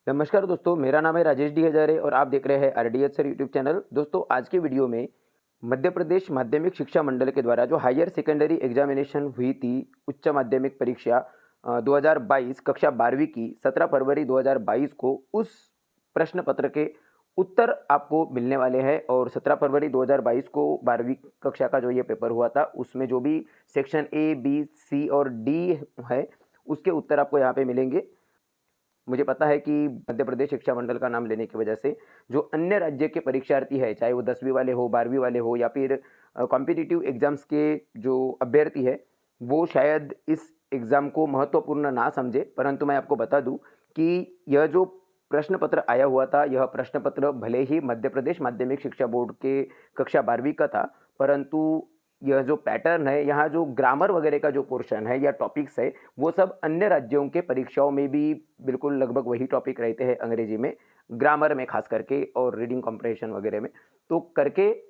नमस्कार दोस्तों, मेरा नाम है राजेश डी हजारे और आप देख रहे हैं आरडीएच सर यूट्यूब चैनल। दोस्तों, आज की वीडियो में मध्य प्रदेश माध्यमिक शिक्षा मंडल के द्वारा जो हायर सेकेंडरी एग्जामिनेशन हुई थी, उच्च माध्यमिक परीक्षा 2022 कक्षा 12वीं की 17 फरवरी 2022 को, उस प्रश्न पत्र के उत्तर आपको मिलने वाले हैं। और 17 फरवरी 2022 को 12वीं कक्षा का जो ये पेपर हुआ था, उसमें जो भी सेक्शन ए, बी, सी और डी है, उसके उत्तर आपको यहाँ पे मिलेंगे। मुझे पता है कि मध्य प्रदेश शिक्षा मंडल का नाम लेने की वजह से जो अन्य राज्य के परीक्षार्थी है, चाहे वो 10वीं वाले हो, 12वीं वाले हो या फिर कॉम्पिटिटिव एग्जाम्स के जो अभ्यर्थी है, वो शायद इस एग्ज़ाम को महत्वपूर्ण ना समझे। परंतु मैं आपको बता दूं कि यह जो प्रश्न पत्र आया हुआ था, यह प्रश्न पत्र भले ही मध्य प्रदेश माध्यमिक शिक्षा बोर्ड के कक्षा 12वीं का था, परंतु यह जो पैटर्न है, यहाँ जो ग्रामर वगैरह का जो पोर्शन है या टॉपिक्स है, वो सब अन्य राज्यों के परीक्षाओं में भी बिल्कुल लगभग वही टॉपिक रहते हैं अंग्रेजी में, ग्रामर में खास करके और रीडिंग कॉम्प्रहेंशन वगैरह में। तो करके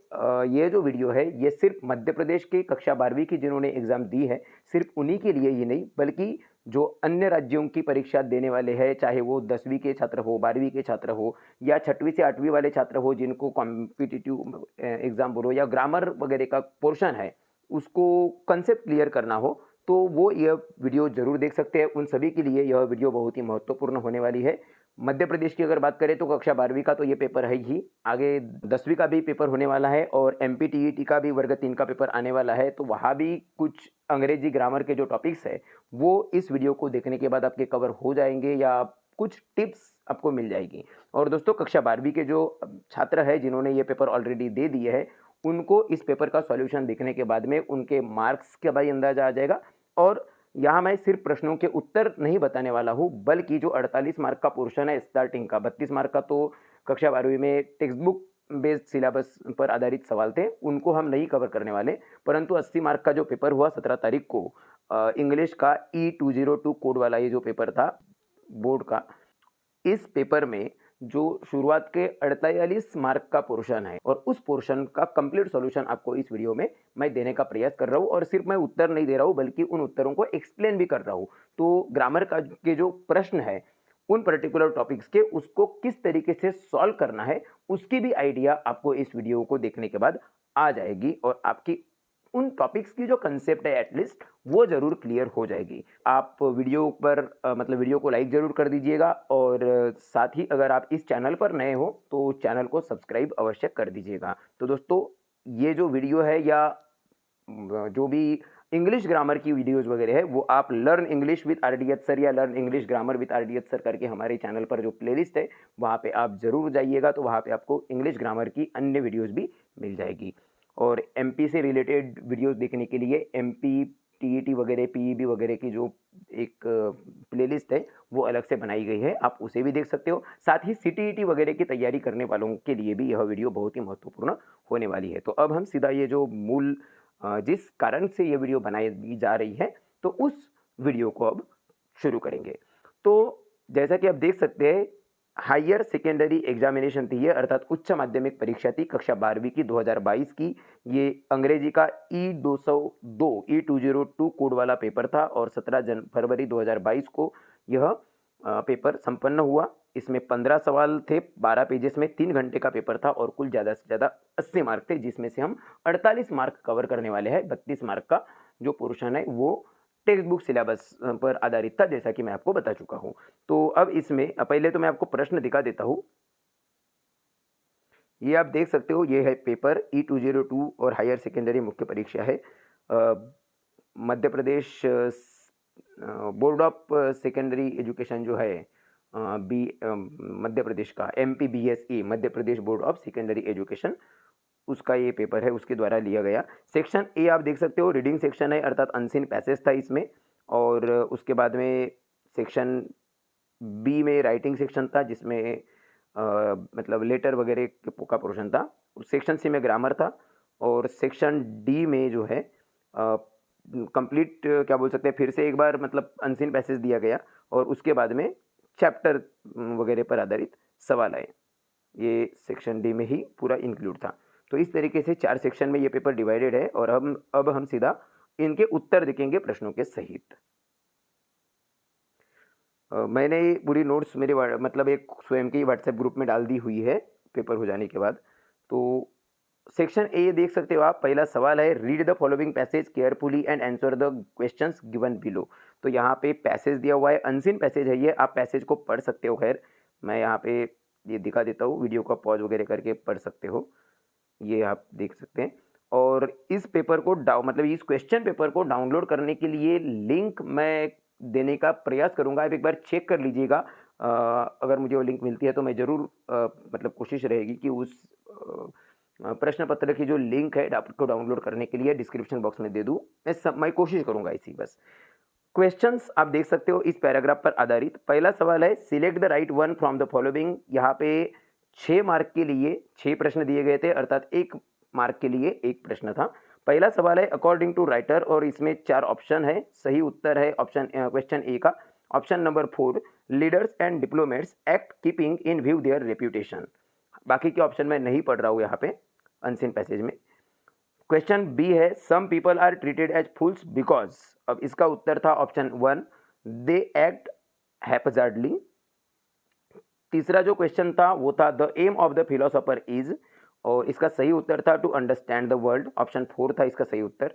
ये जो वीडियो है, ये सिर्फ मध्य प्रदेश की कक्षा 12वीं की जिन्होंने एग्ज़ाम दी है, सिर्फ उन्हीं के लिए ही नहीं, बल्कि जो अन्य राज्यों की परीक्षा देने वाले हैं, चाहे वो 10वीं के छात्र हो, 12वीं के छात्र हो या 6वीं से 8वीं वाले छात्र हो, जिनको कॉम्पिटिटिव एग्ज़ाम बोलो या ग्रामर वगैरह का पोर्शन है, उसको कंसेप्ट क्लियर करना हो, तो वो यह वीडियो ज़रूर देख सकते हैं। उन सभी के लिए यह वीडियो बहुत ही महत्वपूर्ण होने वाली है। मध्य प्रदेश की अगर बात करें तो कक्षा 12वीं का तो ये पेपर है ही, आगे 10वीं का भी पेपर होने वाला है और एमपीटीईटी का भी वर्ग 3 का पेपर आने वाला है। तो वहाँ भी कुछ अंग्रेजी ग्रामर के जो टॉपिक्स है, वो इस वीडियो को देखने के बाद आपके कवर हो जाएंगे या कुछ टिप्स आपको मिल जाएगी। और दोस्तों, कक्षा 12वीं के जो छात्र है जिन्होंने ये पेपर ऑलरेडी दे दिए है, उनको इस पेपर का सॉल्यूशन देखने के बाद में उनके मार्क्स का भी अंदाजा आ जाएगा। और यहाँ मैं सिर्फ प्रश्नों के उत्तर नहीं बताने वाला हूँ, बल्कि जो 48 मार्क का पोर्शन है स्टार्टिंग का, 32 मार्क का तो कक्षा 12वीं में टेक्स्ट बुक बेस्ड सिलेबस पर आधारित सवाल थे, उनको हम नहीं कवर करने वाले। परंतु 80 मार्क का जो पेपर हुआ 17 तारीख को, इंग्लिश का E202 कोड वाला ये जो पेपर था बोर्ड का, इस पेपर में जो शुरुआत के 48 मार्क का पोर्शन है और उस पोर्शन का कंप्लीट सॉल्यूशन आपको इस वीडियो में मैं देने का प्रयास कर रहा हूं। और सिर्फ मैं उत्तर नहीं दे रहा हूं, बल्कि उन उत्तरों को एक्सप्लेन भी कर रहा हूं। तो ग्रामर का के जो प्रश्न है उन पर्टिकुलर टॉपिक्स के, उसको किस तरीके से सॉल्व करना है, उसकी भी आइडिया आपको इस वीडियो को देखने के बाद आ जाएगी और आपकी उन टॉपिक्स की जो कंसेप्ट है एटलीस्ट वो जरूर क्लियर हो जाएगी। आप वीडियो पर मतलब वीडियो को लाइक जरूर कर दीजिएगा और साथ ही अगर आप इस चैनल पर नए हो तो चैनल को सब्सक्राइब अवश्य कर दीजिएगा। तो दोस्तों, ये जो वीडियो है या जो भी इंग्लिश ग्रामर की वीडियोस वगैरह है, वो आप learn English with R D H sir या learn English grammar with R D H sir करके हमारे चैनल पर जो प्लेलिस्ट है वहाँ पे आप जरूर जाइएगा। तो वहाँ पे आपको इंग्लिश ग्रामर की अन्य वीडियोस भी मिल जाएगी। और एमपी से रिलेटेड वीडियोस देखने के लिए एमपी टीईटी वगैरह, पीईबी वगैरह की जो एक प्लेलिस्ट है वो अलग से बनाई गई है, आप उसे भी देख सकते हो। साथ ही सीटीईटी वगैरह की तैयारी करने वालों के लिए भी यह वीडियो बहुत ही महत्वपूर्ण होने वाली है। तो अब हम सीधा ये जो मूल जिस कारण से ये वीडियो बनाई जा रही है, तो उस वीडियो को अब शुरू करेंगे। तो जैसा कि आप देख सकते हैं, हायर सेकेंडरी एग्जामिनेशन थी ये, अर्थात उच्च माध्यमिक परीक्षा थी कक्षा 12वीं की 2022 की। ये अंग्रेजी का E202 कोड वाला पेपर था और 17 फरवरी 2022 को यह पेपर संपन्न हुआ। इसमें 15 सवाल थे, 12 पेजेस में, 3 घंटे का पेपर था और कुल ज़्यादा से ज़्यादा 80 मार्क थे, जिसमें से हम 48 मार्क कवर करने वाले हैं। 32 मार्क का जो पोर्शन है वो टेक्स्ट बुक सिलेबस पर आधारित था, जैसा कि मैं आपको बता चुका हूं। तो अब इसमें पहले तो मैं आपको प्रश्न दिखा देता हूं। ये आप देख सकते हो, ये है पेपर E202 और हायर सेकेंडरी मुख्य परीक्षा है Madhya Pradesh board of secondary education जो है मध्य प्रदेश का MPBSE, Madhya Pradesh board of secondary education, उसका ये पेपर है, उसके द्वारा लिया गया। सेक्शन ए आप देख सकते हो रीडिंग सेक्शन है, अर्थात अनसीन पैसेज था इसमें। और उसके बाद में सेक्शन बी में राइटिंग सेक्शन था, जिसमें मतलब लेटर वगैरह का पोर्शन था। सेक्शन सी में ग्रामर था और सेक्शन डी में जो है कंप्लीट क्या बोल सकते हैं, फिर से एक बार मतलब अनसीन पैसेज दिया गया और उसके बाद में चैप्टर वगैरह पर आधारित सवाल आए। ये सेक्शन डी में ही पूरा इंक्लूड था। तो इस तरीके से 4 सेक्शन में ये पेपर डिवाइडेड है और अब हम सीधा इनके उत्तर देखेंगे प्रश्नों के सहित। मैंने ये पूरी नोट्स मेरे मतलब एक स्वयं के व्हाट्सएप ग्रुप में डाल दी हुई है पेपर हो जाने के बाद। तो सेक्शन ए देख सकते हो आप, पहला सवाल है read the following passage carefully and answer the questions given below. तो यहाँ पे पैसेज दिया हुआ है, अनसीन पैसेज है ये, आप पैसेज को पढ़ सकते हो। खैर मैं यहाँ पे ये दिखा देता हूँ, वीडियो का पॉज वगैरह करके पढ़ सकते हो, ये आप देख सकते हैं। और इस पेपर को मतलब इस क्वेश्चन पेपर को डाउनलोड करने के लिए लिंक मैं देने का प्रयास करूंगा, आप एक बार चेक कर लीजिएगा। अगर मुझे वो लिंक मिलती है तो मैं ज़रूर मतलब कोशिश रहेगी कि उस प्रश्न पत्र की जो लिंक है आपको डाउनलोड करने के लिए डिस्क्रिप्शन बॉक्स में दे दूँ। मैं कोशिश करूंगा इसी बस। क्वेश्चंस आप देख सकते हो इस पैराग्राफ पर आधारित। पहला सवाल है select the right one from the following. यहाँ पे 6 मार्क के लिए 6 प्रश्न दिए गए थे, अर्थात 1 मार्क के लिए 1 प्रश्न था। पहला सवाल है अकॉर्डिंग टू राइटर और इसमें 4 ऑप्शन है। सही उत्तर है ऑप्शन क्वेश्चन ए का option number 4, leaders and diplomats act keeping in view their reputation. बाकी के ऑप्शन में नहीं पढ़ रहा हूँ यहाँ पे अनसीन पैसेज में। क्वेश्चन बी है some people are treated as fools because. अब इसका उत्तर था ऑप्शन 1, दे एक्ट हैप्पजार्डली। तीसरा जो क्वेश्चन था वो था the aim of the philosopher is, और इसका सही उत्तर था to understand the world, option 4 था इसका सही उत्तर।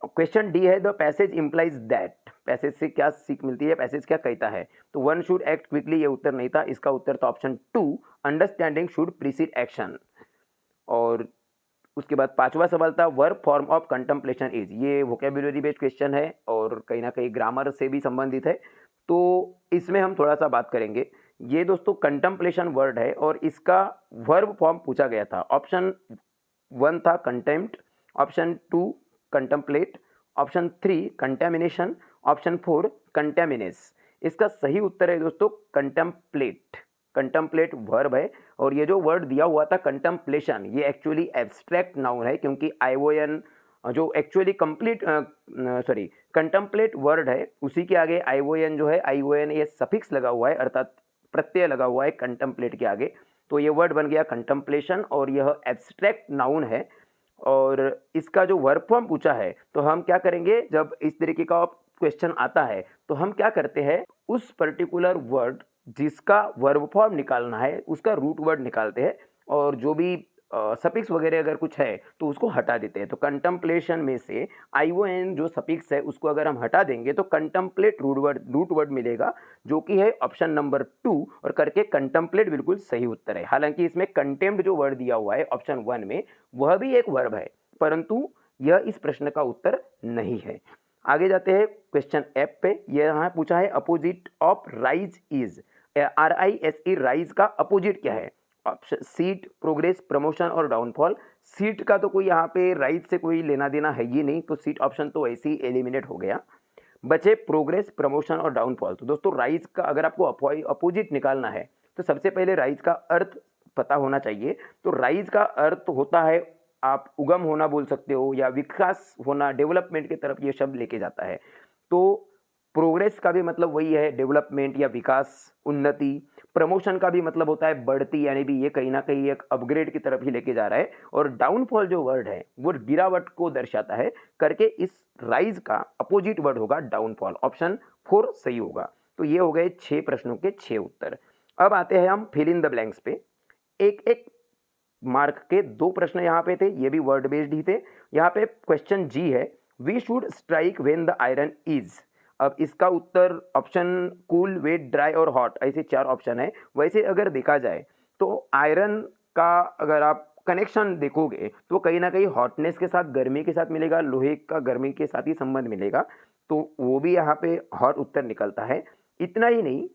क्वेश्चन डी है the passage implies that. Passage से क्या सीख मिलती है, पैसेज क्या कहता है, तो वन शुड एक्ट क्विकली, ये उत्तर नहीं था, इसका उत्तर था option 2, understanding should preceded action. और उसके बाद 5वां सवाल था verb form of contemplation is. ये वोकेबुलरी बेस्ड क्वेश्चन है और कहीं ना कहीं ग्रामर से भी संबंधित है, तो इसमें हम थोड़ा सा बात करेंगे। ये दोस्तों कंटेम्पलेशन वर्ड है और इसका वर्ब फॉर्म पूछा गया था। ऑप्शन 1 था contempt, option 2 contemplate, option 3 contamination, option 4 कंटेमिनेस। इसका सही उत्तर है दोस्तों कंटेम्पलेट। कंटेम्पलेट वर्ब है और ये जो वर्ड दिया हुआ था कंटेम्पलेशन, ये एक्चुअली एब्स्ट्रैक्ट नाउन है, क्योंकि आईओएन जो एक्चुअली कंप्लीट कंटेम्पलेट वर्ड है उसी के आगे आईओएन जो है, आईओएन ये सफिक्स लगा हुआ है, अर्थात प्रत्यय लगा हुआ है कंटेम्पलेट के आगे, तो ये वर्ड बन गया कंटेम्पलेशन और यह एब्स्ट्रैक्ट नाउन है। और इसका जो वर्ब फॉर्म पूछा है तो हम क्या करेंगे, जब इस तरीके का क्वेश्चन आता है तो हम क्या करते हैं, उस पर्टिकुलर वर्ड जिसका वर्ब फॉर्म निकालना है उसका रूट वर्ड निकालते हैं और जो भी सफिक्स वगैरह अगर कुछ है तो उसको हटा देते हैं। तो कंटेम्पलेशन में से आईओएन जो सफिक्स है उसको अगर हम हटा देंगे तो कंटेम्पलेट रूट वर्ड मिलेगा, जो कि है ऑप्शन नंबर 2, और करके कंटेम्पलेट बिल्कुल सही उत्तर है। हालांकि इसमें कंटेम्प्ट जो वर्ड दिया हुआ है ऑप्शन 1 में वह भी एक वर्ब है, परंतु यह इस प्रश्न का उत्तर नहीं है। आगे जाते हैं क्वेश्चन एफ पे। यह यहाँ पूछा है opposite of rise is. RISE rise का अपोजिट क्या है, ऑप्शन सीट, प्रोग्रेस, प्रमोशन और डाउनफॉल। सीट का तो कोई यहाँ पे राइज से कोई लेना देना है ही नहीं, तो सीट ऑप्शन तो ऐसे ही एलिमिनेट हो गया। बचे प्रोग्रेस, प्रमोशन और डाउनफॉल। तो दोस्तों राइज का अगर आपको अपोजिट निकालना है तो सबसे पहले राइज का अर्थ पता होना चाहिए। तो राइज का अर्थ होता है, आप उगम होना बोल सकते हो या विकास होना, डेवलपमेंट की तरफ ये शब्द लेके जाता है। तो प्रोग्रेस का भी मतलब वही है, डेवलपमेंट या विकास, उन्नति। प्रमोशन का भी मतलब होता है बढ़ती, यानी भी ये कहीं ना कहीं एक अपग्रेड की तरफ ही लेके जा रहा है। और डाउनफॉल जो वर्ड है वो गिरावट को दर्शाता है, करके इस राइज का अपोजिट वर्ड होगा डाउनफॉल, ऑप्शन 4 सही होगा। तो ये हो गए 6 प्रश्नों के 6 उत्तर। अब आते हैं हम फिल इन द ब्लैंक्स पे। एक एक मार्क के 2 प्रश्न यहाँ पे थे, ये भी वर्ड बेस्ड ही थे। यहाँ पे क्वेश्चन जी है we should strike when the iron is. अब इसका उत्तर ऑप्शन कूल, वेट, ड्राई और हॉट, ऐसे 4 ऑप्शन है। वैसे अगर देखा जाए तो आयरन का अगर आप कनेक्शन देखोगे तो कहीं ना कहीं हॉटनेस के साथ गर्मी के साथ मिलेगा, लोहे का गर्मी के साथ ही संबंध मिलेगा, तो वो भी यहाँ पे हॉट उत्तर निकलता है। इतना ही नहीं,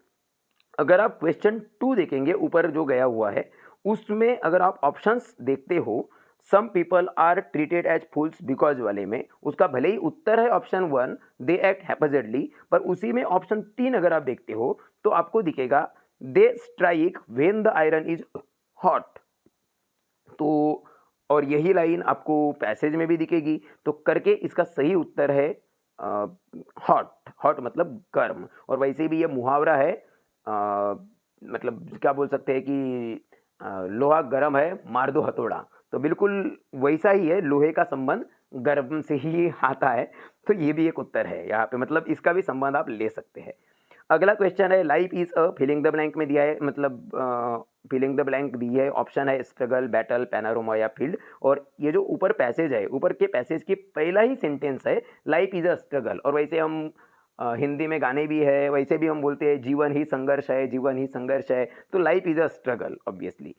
अगर आप क्वेश्चन 2 देखेंगे ऊपर जो गया हुआ है उसमें अगर आप ऑप्शंस देखते हो, some people are treated as fools because वाले में उसका भले ही उत्तर है ऑप्शन 1, दे एक्ट हैप्पीली, पर उसी में ऑप्शन 3 अगर आप देखते हो तो आपको दिखेगा they strike when the iron is hot. तो और यही लाइन आपको पैसेज में भी दिखेगी, तो करके इसका सही उत्तर है हॉट। हॉट मतलब गर्म, और वैसे भी ये मुहावरा है, मतलब क्या बोल सकते हैं कि लोहा गर्म है मार दो हथौड़ा, तो बिल्कुल वैसा ही है, लोहे का संबंध गर्म से ही आता है। तो ये भी एक उत्तर है यहाँ पे, मतलब इसका भी संबंध आप ले सकते हैं। अगला क्वेश्चन है life is a filling the blank में दिया है, मतलब फिलिंग द ब्लैंक दी है, ऑप्शन है स्ट्रगल, बैटल, पैनोरमा या फील्ड। और ये जो ऊपर पैसेज है, ऊपर के पैसेज की पहला ही सेंटेंस है लाइफ इज अ स्ट्रगल। और वैसे हम हिंदी में गाने भी है, वैसे भी हम बोलते हैं जीवन ही संघर्ष है, जीवन ही संघर्ष है, तो life is a struggle obviously.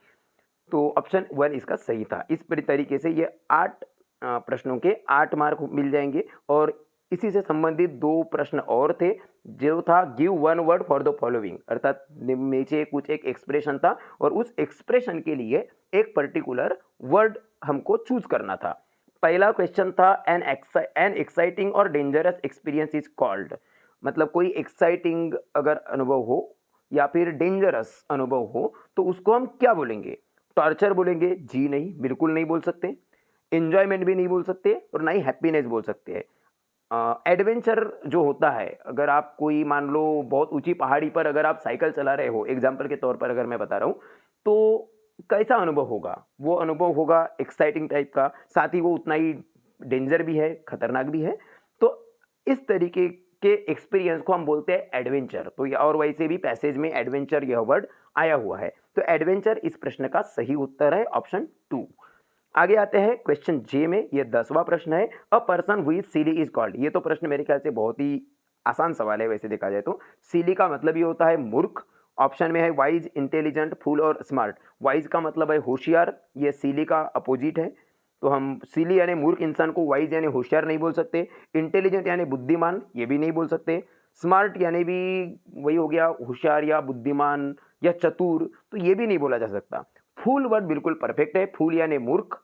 तो ऑप्शन 1 इसका सही था। इस तरीके से ये 8 प्रश्नों के 8 मार्क मिल जाएंगे। और इसी से संबंधित 2 प्रश्न और थे, जो था give one word for the following, अर्थात नीचे कुछ एक एक्सप्रेशन था और उस एक्सप्रेशन के लिए एक पर्टिकुलर वर्ड हमको चूज करना था। पहला क्वेश्चन था एन एक्साइटिंग और डेंजरस एक्सपीरियंस इज कॉल्ड, मतलब कोई एक्साइटिंग अगर अनुभव हो या फिर डेंजरस अनुभव हो तो उसको हम क्या बोलेंगे? टॉर्चर बोलेंगे? जी नहीं, बिल्कुल नहीं बोल सकते। एंजॉयमेंट भी नहीं बोल सकते और ना ही हैप्पीनेस बोल सकते हैं। एडवेंचर जो होता है, अगर आप कोई मान लो बहुत ऊंची पहाड़ी पर अगर आप साइकिल चला रहे हो, एग्जाम्पल के तौर पर अगर मैं बता रहा हूँ, तो कैसा अनुभव होगा? वो अनुभव होगा एक्साइटिंग टाइप का, साथ ही वो उतना ही डेंजर भी है, खतरनाक भी है। तो इस तरीके के एक्सपीरियंस को हम बोलते हैं एडवेंचर। तो और वैसे भी पैसेज में एडवेंचर यह वर्ड आया हुआ है, तो एडवेंचर इस प्रश्न का सही उत्तर है, ऑप्शन 2। आगे आते हैं क्वेश्चन जे में, ये 10वां प्रश्न है, a person who is silly is called. ये तो प्रश्न मेरे ख्याल से बहुत ही आसान सवाल है वैसे देखा जाए तो। सिली का मतलब ये होता है मूर्ख। ऑप्शन में है वाइज, इंटेलिजेंट, फूल और स्मार्ट। वाइज का मतलब है होशियार, ये सिली का अपोजिट है। तो हम सिली यानी मूर्ख इंसान को वाइज यानी होशियार नहीं बोल सकते। इंटेलिजेंट यानी बुद्धिमान, ये भी नहीं बोल सकते। स्मार्ट यानी भी वही हो गया होशियार या बुद्धिमान या चतुर, तो ये भी नहीं बोला जा सकता। फूल वर्ड बिल्कुल परफेक्ट है, फूल यानी मूर्ख,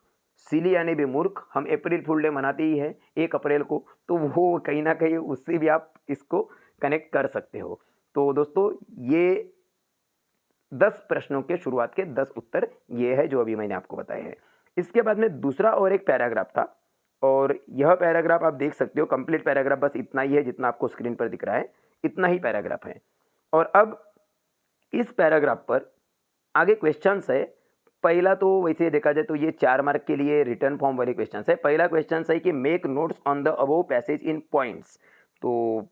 सिली यानी भी मूर्ख। हम अप्रैल फूल डे मनाते ही है 1 अप्रैल को, तो वो कहीं ना कहीं उससे भी आप इसको कनेक्ट कर सकते हो। तो दोस्तों ये 10 प्रश्नों के शुरुआत के 10 उत्तर ये है जो अभी मैंने आपको बताए हैं। इसके बाद में दूसरा और एक पैराग्राफ था, और यह पैराग्राफ आप देख सकते हो, कंप्लीट पैराग्राफ बस इतना ही है जितना आपको स्क्रीन पर दिख रहा है, इतना ही पैराग्राफ है। और अब इस पैराग्राफ पर आगे क्वेश्चंस है। पहला तो वैसे देखा जाए तो ये 4 मार्क के लिए रिटर्न फॉर्म वाले क्वेश्चंस है। पहला क्वेश्चन है कि make notes on the above passage in points. तो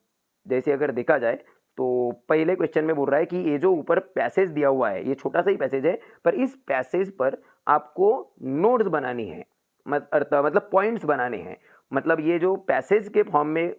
जैसे अगर देखा जाए तो पहले क्वेश्चन में बोल रहा है कि ये जो ऊपर पैसेज दिया हुआ है, ये छोटा सा ही पैसेज है, पर इस पैसेज पर आपको नोट्स बनानी है, मतलब पॉइंट्स बनाने हैं। मतलब ये जो पैसेज के फॉर्म में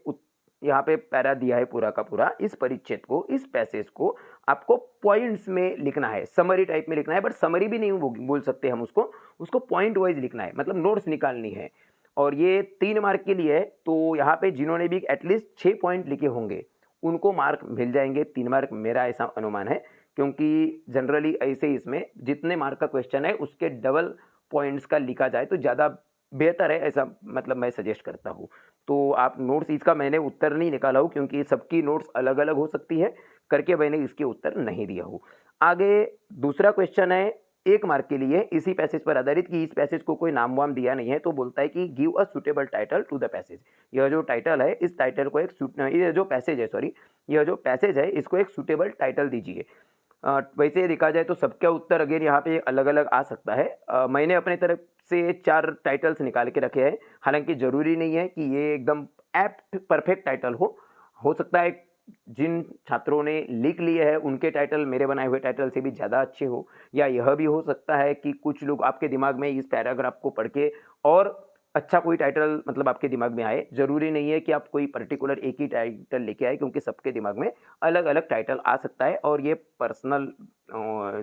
यहाँ पे पैरा दिया है पूरा का पूरा, इस परिच्छेद को, इस पैसेज को आपको पॉइंट्स में लिखना है, समरी टाइप में लिखना है। बट समरी भी नहीं बोल सकते हम उसको पॉइंट वाइज लिखना है, मतलब नोट्स निकालनी है। और ये 3 मार्क के लिए है, तो यहाँ पे जिन्होंने भी एटलीस्ट 6 पॉइंट लिखे होंगे उनको मार्क मिल जाएंगे 3 मार्क, मेरा ऐसा अनुमान है। क्योंकि जनरली ऐसे इसमें जितने मार्क का क्वेश्चन है उसके डबल पॉइंट्स का लिखा जाए तो ज़्यादा बेहतर है, ऐसा मतलब मैं सजेस्ट करता हूँ। तो आप नोट्स, इसका मैंने उत्तर नहीं निकाला हूँ क्योंकि सबकी नोट्स अलग अलग हो सकती है करके मैंने इसके उत्तर नहीं दिया हूँ। आगे दूसरा क्वेश्चन है 1 मार्क के लिए, इसी पैसेज पर आधारित कि इस पैसेज को कोई नाम वाम दिया नहीं है, तो बोलता है कि give a suitable title to the passage. यह जो टाइटल है, इस टाइटल को ये जो पैसेज है, सॉरी, यह जो पैसेज है इसको एक सुटेबल टाइटल दीजिए। वैसे देखा जाए तो सबका उत्तर अगेन यहाँ पे अलग अलग आ सकता है। मैंने अपने तरफ से 4 टाइटल्स निकाल के रखे हैं, हालांकि जरूरी नहीं है कि ये एकदम एप्ट परफेक्ट टाइटल हो सकता है जिन छात्रों ने लिख लिए हैं उनके टाइटल मेरे बनाए हुए टाइटल से भी ज़्यादा अच्छे हो, या यह भी हो सकता है कि कुछ लोग आपके दिमाग में इस पैराग्राफ को पढ़ के और अच्छा कोई टाइटल मतलब आपके दिमाग में आए। जरूरी नहीं है कि आप कोई पर्टिकुलर एक ही टाइटल लेके आए, क्योंकि सबके दिमाग में अलग अलग टाइटल आ सकता है और ये पर्सनल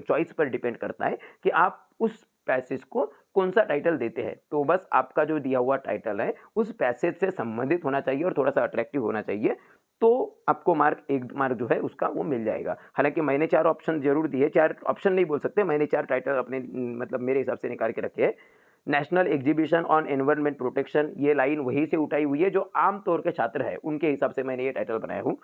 चॉइस पर डिपेंड करता है कि आप उस पैसेज को कौन सा टाइटल देते हैं। तो बस आपका जो दिया हुआ टाइटल है उस पैसेज से संबंधित होना चाहिए और थोड़ा सा अट्रैक्टिव होना चाहिए, तो आपको मार्क 1 मार्क जो है उसका वो मिल जाएगा। हालांकि मैंने 4 ऑप्शन जरूर दिए, 4 ऑप्शन नहीं बोल सकते, मैंने 4 टाइटल अपने मतलब मेरे हिसाब से निकाल के रखे हैं। National exhibition on environment protection, ये लाइन वहीं से उठाई हुई है जो आमतौर के छात्र है उनके हिसाब से मैंने ये टाइटल बनाया हूँ।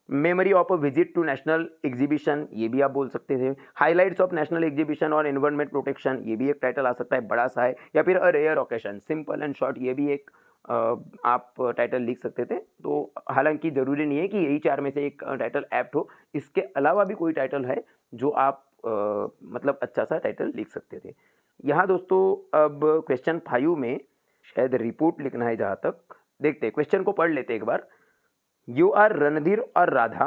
Memory of a visit to national exhibition, ये भी आप बोल सकते थे। Highlights of national exhibition on environment protection, ये भी एक टाइटल आ सकता है, बड़ा सा है। या फिर a rare occasion, simple and short, ये भी एक आप टाइटल लिख सकते थे। तो हालांकि जरूरी नहीं है कि यही 4 में से एक टाइटल एप्ट हो, इसके अलावा भी कोई टाइटल है जो आप मतलब अच्छा सा टाइटल लिख सकते थे। यहाँ दोस्तों अब क्वेश्चन 5 में शायद रिपोर्ट लिखना है, जहाँ तक देखते हैं क्वेश्चन को पढ़ लेते एक बार। यू आर रणधीर और राधा,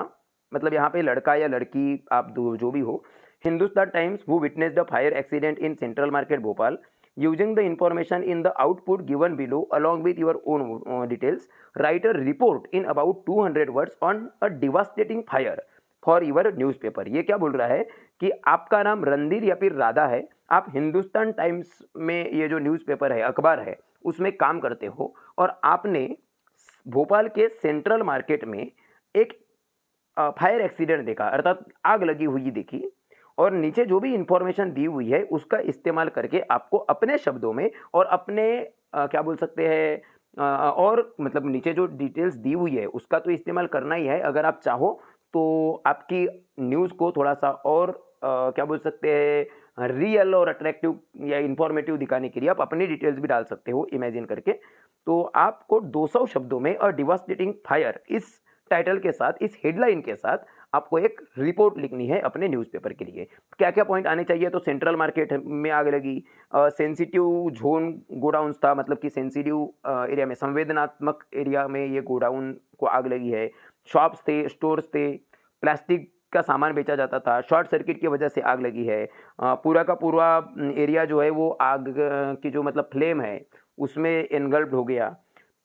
मतलब यहाँ पे लड़का या लड़की आप जो भी हो, Hindustan Times who witnessed a fire accident in central market Bhopal, using the information in the output given below along with your own details, write a report in about 200 words on a devastating fire for your newspaper. ये क्या बोल रहा है कि आपका नाम रणधीर या फिर राधा है, आप हिंदुस्तान टाइम्स में ये जो न्यूज़पेपर है, अखबार है, उसमें काम करते हो और आपने भोपाल के सेंट्रल मार्केट में एक फायर एक्सीडेंट देखा, अर्थात आग लगी हुई देखी, और नीचे जो भी इंफॉर्मेशन दी हुई है उसका इस्तेमाल करके आपको अपने शब्दों में और अपने क्या बोल सकते हैं और मतलब नीचे जो डिटेल्स दी हुई है उसका तो इस्तेमाल करना ही है। अगर आप चाहो तो आपकी न्यूज़ को थोड़ा सा और क्या बोल सकते हैं रियल और अट्रैक्टिव या इंफॉर्मेटिव दिखाने के लिए आप अपनी डिटेल्स भी डाल सकते हो इमेजिन करके। तो आपको 200 शब्दों में अ डिवास्टेटिंग फायर इस टाइटल के साथ, इस हेडलाइन के साथ आपको एक रिपोर्ट लिखनी है अपने न्यूज़पेपर के लिए। क्या क्या पॉइंट आने चाहिए? तो सेंट्रल मार्केट में आग लगी, सेंसिटिव जोन गोडाउन्स था, मतलब कि सेंसिटिव एरिया में, संवेदनात्मक एरिया में ये गोडाउन को आग लगी है, शॉप्स थे, स्टोर्स थे, प्लास्टिक का सामान बेचा जाता था, शॉर्ट सर्किट की वजह से आग लगी है, पूरा का पूरा एरिया जो है वो आग की जो मतलब फ्लेम है उसमें एनगल्फ्ड हो गया।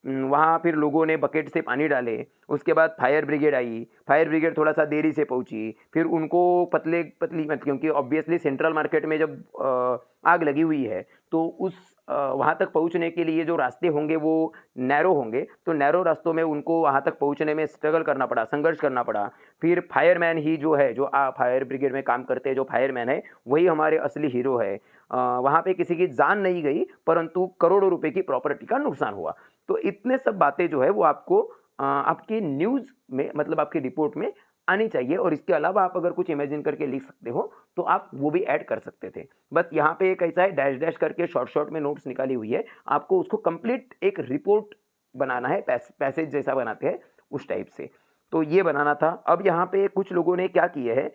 वहाँ फिर लोगों ने बकेट से पानी डाले, उसके बाद फायर ब्रिगेड आई, फायर ब्रिगेड थोड़ा सा देरी से पहुँची, फिर उनको पतली क्योंकि ऑब्वियसली सेंट्रल मार्केट में जब आग लगी हुई है तो उस वहाँ तक पहुँचने के लिए जो रास्ते होंगे वो नैरो होंगे, तो नैरो रास्तों में उनको वहाँ तक पहुँचने में स्ट्रगल करना पड़ा, संघर्ष करना पड़ा। फिर फायरमैन ही जो है, जो फायर ब्रिगेड में काम करते हैं जो फायरमैन है, वही हमारे असली हीरो है। वहाँ पे किसी की जान नहीं गई परंतु करोड़ों रुपए की प्रॉपर्टी का नुकसान हुआ। तो इतने सब बातें जो है वो आपको आपकी न्यूज़ में, मतलब आपकी रिपोर्ट में आनी चाहिए, और इसके अलावा आप अगर कुछ इमेजिन करके लिख सकते हो तो आप वो भी ऐड कर सकते थे। बस यहाँ पे एक ऐसा है, डैश डैश करके शॉर्ट में नोट्स निकाली हुई है, आपको उसको कंप्लीट एक रिपोर्ट बनाना है, पैसेज जैसा बनाते हैं उस टाइप से। तो ये बनाना था। अब यहाँ पे कुछ लोगों ने क्या किया है,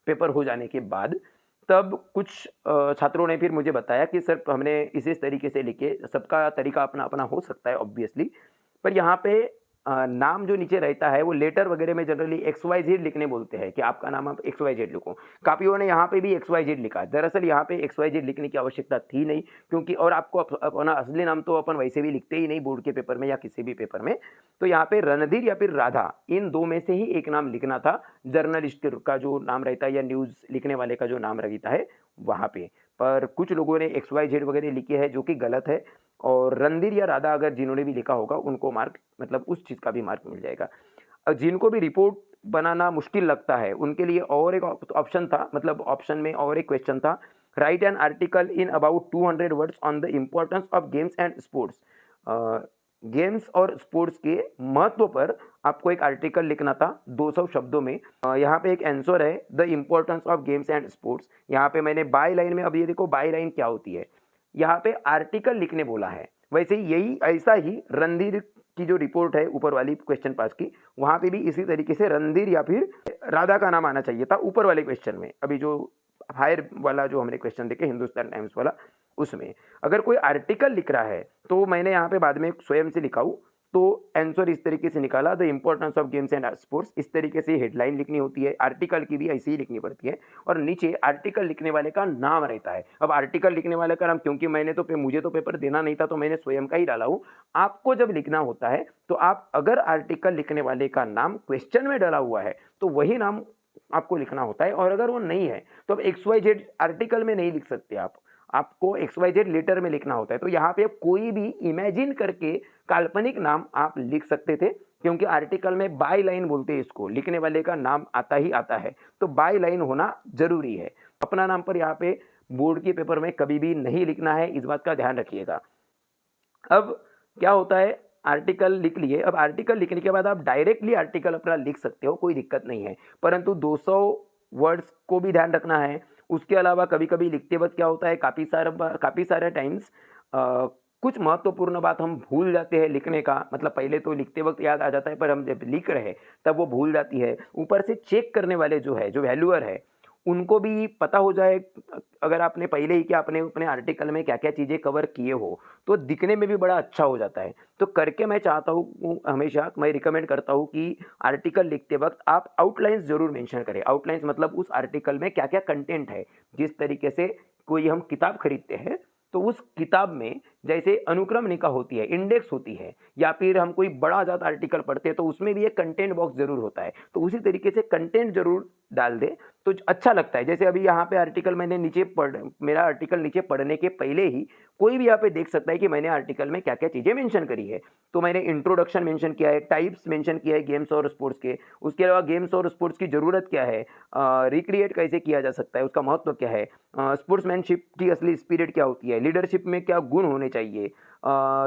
पेपर हो जाने के बाद तब कुछ छात्रों ने फिर मुझे बताया कि सर हमने इस तरीके से लिखे, सबका तरीका अपना अपना हो सकता है ऑब्वियसली, पर यहाँ पे नाम जो नीचे रहता है वो लेटर वगैरह में जनरली XYZ लिखने बोलते हैं कि आपका नाम आप XYZ लिखो। कापियों ने यहाँ पे भी XYZ लिखा। दरअसल यहाँ पे XYZ लिखने की आवश्यकता थी नहीं, क्योंकि और आपको अपना असली नाम तो अपन वैसे भी लिखते ही नहीं बोर्ड के पेपर में या किसी भी पेपर में। तो यहाँ पे रणधीर या फिर राधा, इन दो में से ही एक नाम लिखना था, जर्नलिस्ट का जो नाम रहता है या न्यूज़ लिखने वाले का जो नाम रहता है वहाँ पे। पर कुछ लोगों ने XYZ वगैरह लिखे है जो कि गलत है, और रणधीर या राधा अगर जिन्होंने भी लिखा होगा उनको मार्क, मतलब उस चीज़ का भी मार्क मिल जाएगा। जिनको भी रिपोर्ट बनाना मुश्किल लगता है उनके लिए और एक ऑप्शन था, मतलब ऑप्शन में और एक क्वेश्चन था, right an article in about 200 words on the importance of games and sports. Games और स्पोर्ट्स के महत्व पर आपको एक आर्टिकल लिखना था 200 शब्दों में। यहाँ पे एक आंसर है, the importance of games and sports. यहाँ पे मैंने बाय लाइन में, अब ये देखो बाय लाइन क्या होती है, यहाँ पे आर्टिकल लिखने बोला है। वैसे यही ऐसा ही रणधीर की जो रिपोर्ट है ऊपर वाली क्वेश्चन पास की, वहाँ पे भी इसी तरीके से रणधीर या फिर राधा का नाम आना चाहिए था ऊपर वाले क्वेश्चन में। अभी जो फायर वाला जो हमने क्वेश्चन देखे हिंदुस्तान टाइम्स वाला, उसमें अगर कोई आर्टिकल लिख रहा है तो मैंने यहाँ पे बाद में स्वयं से लिखा हूँ, तो आंसर इस तरीके से निकाला, the importance of games and sports. इस तरीके से हेडलाइन लिखनी होती है, आर्टिकल की भी ऐसे ही लिखनी पड़ती है, और नीचे आर्टिकल लिखने वाले का नाम रहता है। अब आर्टिकल लिखने वाले का नाम, क्योंकि मुझे तो पेपर देना नहीं था तो मैंने स्वयं का ही डाला हूँ। आपको जब लिखना होता है तो आप अगर आर्टिकल लिखने वाले का नाम क्वेश्चन में डाला हुआ है तो वही नाम आपको लिखना होता है, और अगर वो नहीं है तो अब XYZ आर्टिकल में नहीं लिख सकते आपको XYZ लेटर में लिखना होता है। तो यहाँ पे कोई भी इमेजिन करके काल्पनिक नाम आप लिख सकते थे, क्योंकि आर्टिकल में बाय लाइन बोलते हैं इसको, लिखने वाले का नाम आता ही आता है, तो बाय लाइन होना जरूरी है। अपना नाम पर यहाँ पे बोर्ड के पेपर में कभी भी नहीं लिखना है, इस बात का ध्यान रखिएगा। अब क्या होता है, आर्टिकल लिख लिए, अब आर्टिकल लिखने के बाद आप डायरेक्टली आर्टिकल अपना लिख सकते हो, कोई दिक्कत नहीं है, परंतु 200 वर्ड्स को भी ध्यान रखना है। उसके अलावा कभी कभी लिखते वक्त क्या होता है, काफ़ी सारे टाइम्स कुछ महत्वपूर्ण बात हम भूल जाते हैं लिखने का, मतलब पहले तो लिखते वक्त याद आ जाता है पर हम जब लिख रहे हैं तब वो भूल जाती है। ऊपर से चेक करने वाले जो है, जो वैल्यूअर है, उनको भी पता हो जाए। अगर आपने पहले ही कि आपने अपने आर्टिकल में क्या क्या चीज़ें कवर किए हो तो दिखने में भी बड़ा अच्छा हो जाता है। तो करके मैं चाहता हूँ, हमेशा मैं रिकमेंड करता हूँ कि आर्टिकल लिखते वक्त आप आउटलाइंस जरूर मेंशन करें। आउटलाइंस मतलब उस आर्टिकल में क्या क्या कंटेंट है। जिस तरीके से कोई हम किताब खरीदते हैं तो उस किताब में जैसे अनुक्रमणिका होती है, इंडेक्स होती है, या फिर हम कोई बड़ा ज़्यादा आर्टिकल पढ़ते हैं तो उसमें भी एक कंटेंट बॉक्स जरूर होता है। तो उसी तरीके से कंटेंट जरूर डाल दे तो अच्छा लगता है। जैसे अभी यहाँ पे आर्टिकल मैंने मेरा आर्टिकल नीचे पढ़ने के पहले ही कोई भी यहाँ पे देख सकता है कि मैंने आर्टिकल में क्या क्या चीज़ें मेंशन करी है। तो मैंने इंट्रोडक्शन मेंशन किया है, टाइप्स मेंशन किया है गेम्स और स्पोर्ट्स के, उसके अलावा गेम्स और स्पोर्ट्स की ज़रूरत क्या है, रिक्रिएट कैसे किया जा सकता है, उसका महत्व क्या है, स्पोर्ट्समैनशिप की असली स्पिरिट क्या होती है, लीडरशिप में क्या गुण होने चाहिए,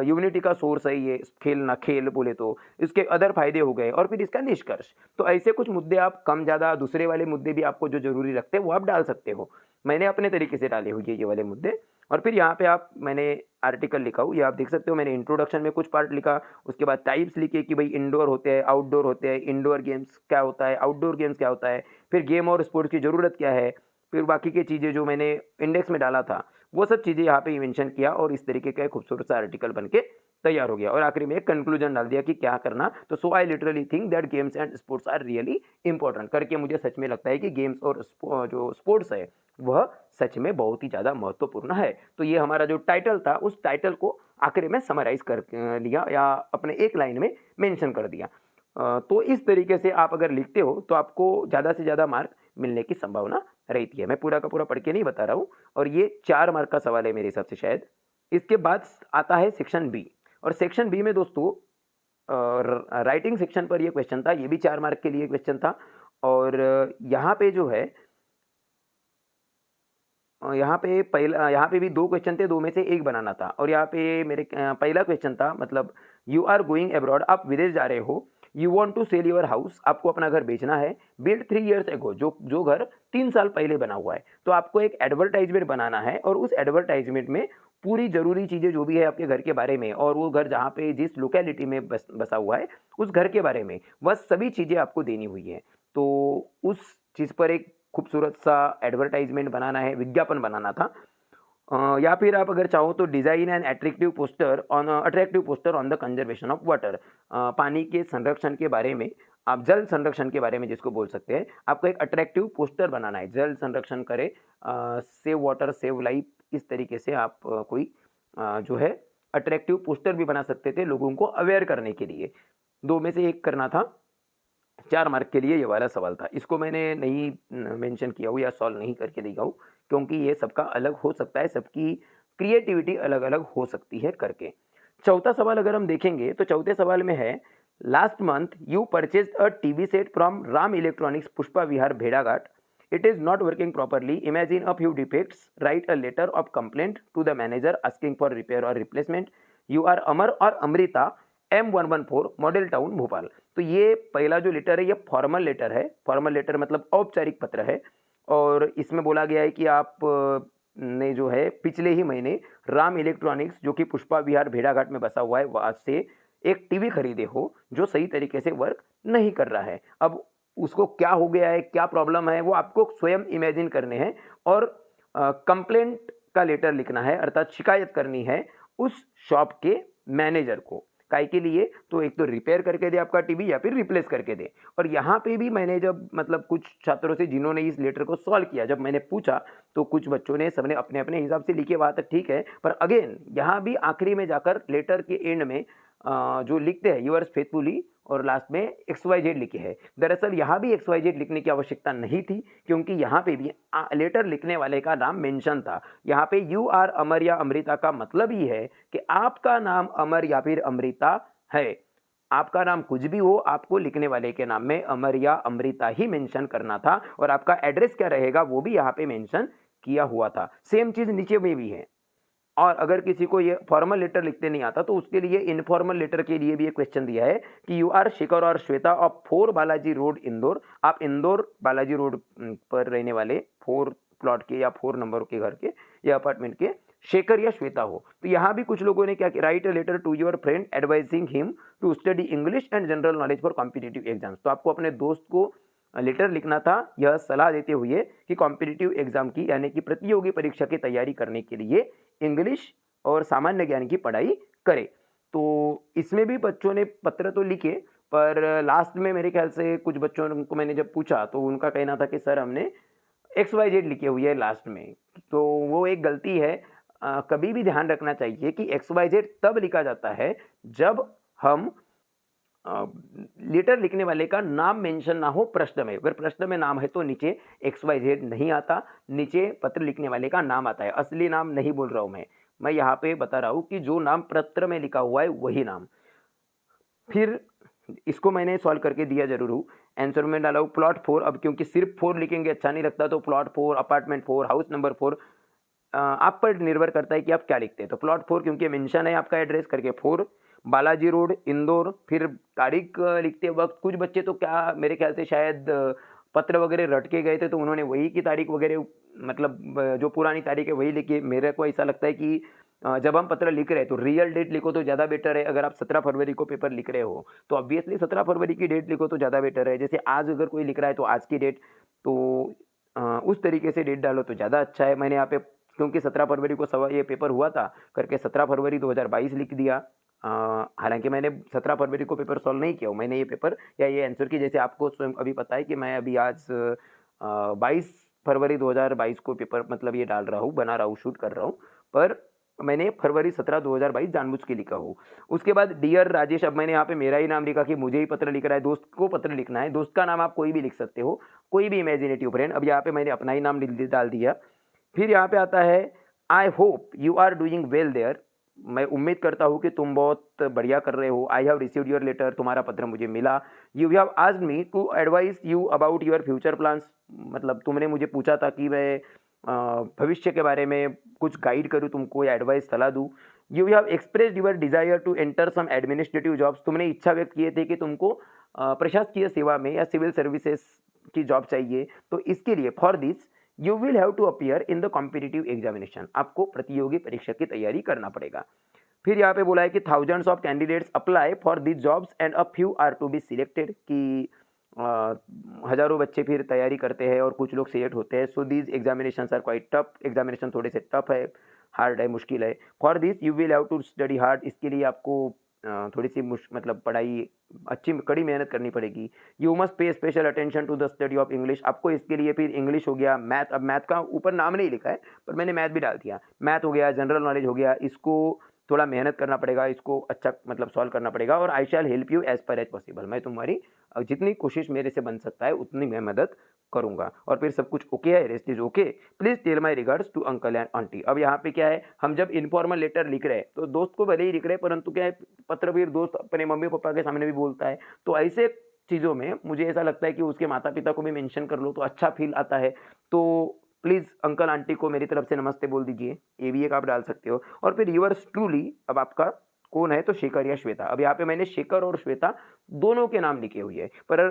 यूनिटी का सोर्स है ये खेल ना खेल बोले तो, इसके अदर फायदे हो गए, और फिर इसका निष्कर्ष। तो ऐसे कुछ मुद्दे आप कम ज़्यादा दूसरे वाले मुद्दे भी आपको जो जरूरी लगते हैं वो आप डाल सकते हो। मैंने अपने तरीके से डाले हुए ये वाले मुद्दे। और फिर यहाँ पे मैंने आर्टिकल लिखा हूँ, ये आप देख सकते हो। मैंने इंट्रोडक्शन में कुछ पार्ट लिखा, उसके बाद टाइप्स लिखे कि भाई इंडोर होते हैं, आउटडोर होते हैं, इंडोर गेम्स क्या होता है, आउटडोर गेम्स क्या होता है, फिर गेम और स्पोर्ट्स की ज़रूरत क्या है, फिर बाकी की चीज़ें जो मैंने इंडेक्स में डाला था वो सब चीज़ें यहाँ पे मेंशन किया, और इस तरीके का एक खूबसूरत सा आर्टिकल बन के तैयार हो गया। और आखिरी में एक कंक्लूजन डाल दिया कि क्या करना। तो so I literally think that games and sports are really important करके मुझे सच में लगता है कि गेम्स और जो स्पोर्ट्स है वह सच में बहुत ही ज़्यादा महत्वपूर्ण है। तो ये हमारा जो टाइटल था उस टाइटल को आखिरी में समराइज कर लिया या अपने एक लाइन में मेंशन कर दिया। तो इस तरीके से आप अगर लिखते हो तो आपको ज़्यादा से ज़्यादा मार्क मिलने की संभावना रहती है। मैं पूरा का पूरा पढ़ के नहीं बता रहा हूँ, और ये 4 मार्क का सवाल है मेरे हिसाब से शायद। इसके बाद आता है सेक्शन बी, और सेक्शन बी में दोस्तों राइटिंग सेक्शन पर ये क्वेश्चन था, ये भी 4 मार्क के लिए क्वेश्चन था। और यहाँ पे जो है यहाँ पे भी 2 क्वेश्चन थे, 2 में से 1 बनाना था। और यहाँ पे मेरे पहला क्वेश्चन था, मतलब यू आर गोइंग अब्रॉड, आप विदेश जा रहे हो, you want to sell your house, आपको अपना घर बेचना है, बिल्ड 3 इयर्स एगो, जो घर 3 साल पहले बना हुआ है। तो आपको एक एडवर्टाइजमेंट बनाना है, और उस एडवर्टाइजमेंट में पूरी जरूरी चीज़ें जो भी है आपके घर के बारे में, और वो घर जहाँ पे जिस लोकेलिटी में बसा हुआ है उस घर के बारे में, वह सभी चीज़ें आपको देनी हुई है। तो उस चीज़ पर एक खूबसूरत सा एडवर्टाइजमेंट बनाना है, विज्ञापन बनाना था। या फिर आप अगर चाहो तो design and attractive poster on the conservation of water, पानी के संरक्षण के बारे में, आप जल संरक्षण के बारे में जिसको बोल सकते हैं, आपको एक अट्रैक्टिव पोस्टर बनाना है, जल संरक्षण करे, सेव वाटर सेव लाइफ, इस तरीके से आप कोई जो है अट्रैक्टिव पोस्टर भी बना सकते थे लोगों को अवेयर करने के लिए। 2 में से 1 करना था। 4 मार्क के लिए ये वाला सवाल था। इसको मैंने नहीं मेंशन किया हूँ या सॉल्व नहीं करके दिखा हूँ, क्योंकि ये सबका अलग हो सकता है, सबकी क्रिएटिविटी अलग-अलग हो सकती है करके। चौथा सवाल अगर हम देखेंगे तो चौथे सवाल में है, last month you purchased a TV set from Ram electronics Pushpa Vihar भेड़ाघाट, it is not working properly, imagine a few defects, write a letter of complaint to the manager asking for repair और रिप्लेसमेंट, यू आर अमर और Amrita M114 model town Bhopal. तो ये पहला जो letter है ये formal letter है। फॉर्मल लेटर मतलब औपचारिक पत्र है, और इसमें बोला गया है कि आप ने जो है पिछले ही महीने राम इलेक्ट्रॉनिक्स जो कि पुष्पा विहार भेड़ाघाट में बसा हुआ है वहाँ से एक टीवी खरीदे हो जो सही तरीके से वर्क नहीं कर रहा है। अब उसको क्या हो गया है, क्या प्रॉब्लम है, वो आपको स्वयं इमेजिन करने हैं, और कंप्लेंट का लेटर लिखना है, अर्थात शिकायत करनी है उस शॉप के मैनेजर को। काय के लिए? तो एक तो रिपेयर करके दे आपका टीवी या फिर रिप्लेस करके दे। और यहाँ पे भी मैंने जब मतलब कुछ छात्रों से जिन्होंने इस लेटर को सॉल्व किया, जब मैंने पूछा तो कुछ बच्चों ने सबने अपने अपने हिसाब से लिखे, वहाँ तक ठीक है, पर अगेन यहाँ भी आखिरी में जाकर लेटर के एंड में जो लिखते हैं यूअर्स फेथफुली, और लास्ट में XYZ लिखे है। दरअसल यहाँ भी XYZ लिखने की आवश्यकता नहीं थी, क्योंकि यहाँ पे भी लेटर लिखने वाले का नाम मेंशन था। यहाँ पे यू आर अमर या अमृता का मतलब ही है कि आपका नाम अमर या फिर अमृता है। आपका नाम कुछ भी हो, आपको लिखने वाले के नाम में अमर या अमृता ही मेंशन करना था, और आपका एड्रेस क्या रहेगा वो भी यहाँ पे मेंशन किया हुआ था। सेम चीज नीचे में भी है। और अगर किसी को ये फॉर्मल लेटर लिखते नहीं आता तो उसके लिए इनफॉर्मल लेटर के लिए भी एक क्वेश्चन दिया है कि यू आर शेखर और श्वेता ऑफ 4 बालाजी रोड इंदौर, आप इंदौर बालाजी रोड पर रहने वाले 4 प्लॉट के या 4 नंबर के घर के या अपार्टमेंट के शेखर या श्वेता हो। तो यहाँ भी कुछ लोगों ने क्या किया, write a letter to your friend advising him to study English and general knowledge for competitive exams. तो आपको अपने दोस्त को लेटर लिखना था, यह सलाह देते हुए कि कॉम्पिटिटिव एग्जाम की यानी कि प्रतियोगी परीक्षा की तैयारी करने के लिए इंग्लिश और सामान्य ज्ञान की पढ़ाई करें। तो इसमें भी बच्चों ने पत्र तो लिखे, पर लास्ट में मेरे ख्याल से कुछ बच्चों को मैंने जब पूछा तो उनका कहना था कि सर हमने XYZ लिखे हुई है लास्ट में। तो वो एक गलती है। कभी भी ध्यान रखना चाहिए कि XYZ तब लिखा जाता है जब हम लेटर लिखने वाले का नाम मेंशन ना हो प्रश्न में। अगर प्रश्न में नाम है तो नीचे XYZ नहीं आता, नीचे पत्र लिखने वाले का नाम आता है। असली नाम नहीं बोल रहा हूं मैं यहाँ पे बता रहा हूं कि जो नाम पत्र में लिखा हुआ है वही नाम। फिर इसको मैंने सॉल्व करके दिया जरूर हूँ। आंसर में डाला हूँ प्लॉट 4। अब क्योंकि सिर्फ 4 लिखेंगे अच्छा नहीं लगता, तो प्लॉट 4, अपार्टमेंट 4, हाउस नंबर 4, आप पर निर्भर करता है कि आप क्या लिखते हैं। तो प्लॉट 4 क्योंकि मेंशन है आपका एड्रेस करके 4, बालाजी रोड इंदौर। फिर तारीख लिखते वक्त कुछ बच्चे तो क्या मेरे ख्याल से शायद पत्र वगैरह रट के गए थे, तो उन्होंने वही की तारीख वगैरह मतलब जो पुरानी तारीख है वही लिखी। मेरे को ऐसा लगता है कि जब हम पत्र लिख रहे हैं तो रियल डेट लिखो तो ज़्यादा बेटर है। अगर आप 17 फरवरी को पेपर लिख रहे हो तो ऑब्वियसली 17 फरवरी की डेट लिखो तो ज़्यादा बेटर है। जैसे आज अगर कोई लिख रहा है तो आज की डेट, तो उस तरीके से डेट डालो तो ज़्यादा अच्छा है। मैंने यहाँ पे क्योंकि 17 फरवरी को ये पेपर हुआ था करके 17 फरवरी 2022 लिख दिया। हालांकि मैंने 17 फरवरी को पेपर सॉल्व नहीं किया, मैंने ये पेपर या ये आंसर की, जैसे आपको स्वयं अभी पता है कि मैं अभी आज 22 फरवरी 2022 को पेपर मतलब ये डाल रहा हूँ, बना रहा हूँ, शूट कर रहा हूँ, पर मैंने फरवरी 17 2022 जानबूझ के लिखा हूँ। उसके बाद डियर राजेश, अब मैंने यहाँ पे मेरा ही नाम लिखा कि मुझे ही पत्र लिख रहा है, दोस्त को पत्र लिखना है। दोस्त का नाम आप कोई भी लिख सकते हो, कोई भी इमेजिनेटिव फ्रेंड। अब यहाँ पे मैंने अपना ही नाम डाल दिया। फिर यहाँ पे आता है I hope you are doing well there, मैं उम्मीद करता हूँ कि तुम बहुत बढ़िया कर रहे हो। I have received your letter, तुम्हारा पत्र मुझे मिला। You have asked me to advice you about your future plans, मतलब तुमने मुझे पूछा था कि मैं भविष्य के बारे में कुछ गाइड करूँ तुमको या एडवाइस सलाह दूँ। You have expressed your desire to enter some administrative jobs, तुमने इच्छा व्यक्त किए थे कि तुमको प्रशासकीय सेवा में या सिविल सर्विसेज की जॉब चाहिए। तो इसके लिए for this you will have to appear in the competitive examination, आपको प्रतियोगी परीक्षा की तैयारी करना पड़ेगा। फिर यहाँ पे बोला है कि thousands of candidates apply for this jobs and a few are to be selected, कि हजारों बच्चे फिर तैयारी करते हैं और कुछ लोग सिलेक्ट होते हैं। So these examinations are quite tough, examination थोड़े से टफ है, हार्ड है, मुश्किल है। For this you will have to study hard, इसके लिए आपको थोड़ी सी मतलब पढ़ाई अच्छी कड़ी मेहनत करनी पड़ेगी। You must pay special attention to the study of English, आपको इसके लिए फिर इंग्लिश हो गया, मैथ, अब मैथ का ऊपर नाम नहीं लिखा है पर मैंने मैथ भी डाल दिया, मैथ हो गया, जनरल नॉलेज हो गया, इसको थोड़ा मेहनत करना पड़ेगा, इसको अच्छा मतलब सॉल्व करना पड़ेगा। और I shall help you as per as possible, मैं तुम्हारी जितनी कोशिश मेरे से बन सकता है उतनी मैं मदद करूंगा। और फिर सब कुछ ओके है, rest is okay, please tell my regards to uncle and aunty. अब यहाँ पे क्या है, हम जब इनफॉर्मल लेटर लिख रहे हैं तो दोस्त को भले ही लिख रहे हैं, परंतु क्या है पत्र फिर दोस्त अपने मम्मी पापा के सामने भी बोलता है, तो ऐसे चीज़ों में मुझे ऐसा लगता है कि उसके माता पिता को भी मेंशन कर लो तो अच्छा फील आता है। तो प्लीज़ अंकल आंटी को मेरी तरफ से नमस्ते बोल दीजिए, ये भी एक आप डाल सकते हो। और फिर यूअर्स ट्रूली, अब आपका कौन है तो शेखर या श्वेता। अब यहाँ पे मैंने शेखर और श्वेता दोनों के नाम लिखे हुए हैं, पर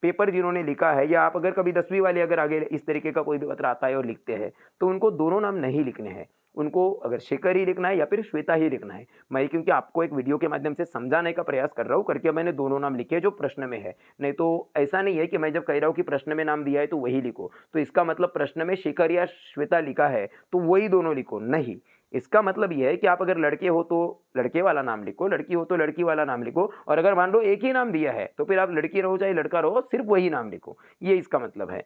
पेपर जिन्होंने लिखा है या आप अगर कभी 10वीं वाले अगर आगे इस तरीके का कोई भी पत्र आता है और लिखते हैं तो उनको दोनों नाम नहीं लिखने हैं, उनको अगर शेखर ही लिखना है या फिर श्वेता ही लिखना है। मैं क्योंकि आपको एक वीडियो के माध्यम से समझाने का प्रयास कर रहा हूँ करके मैंने दोनों नाम लिखे जो प्रश्न में है। नहीं तो ऐसा नहीं है कि मैं जब कह रहा हूँ कि प्रश्न में नाम दिया है तो वही लिखो, तो इसका मतलब प्रश्न में शेखर या श्वेता लिखा है तो वही दोनों लिखो, नहीं। इसका मतलब यह है कि आप अगर लड़के हो तो लड़के वाला नाम लिखो, लड़की हो तो लड़की वाला नाम लिखो, और अगर मान लो एक ही नाम दिया है तो फिर आप लड़की रहो चाहे लड़का रहो सिर्फ वही नाम लिखो, ये इसका मतलब है।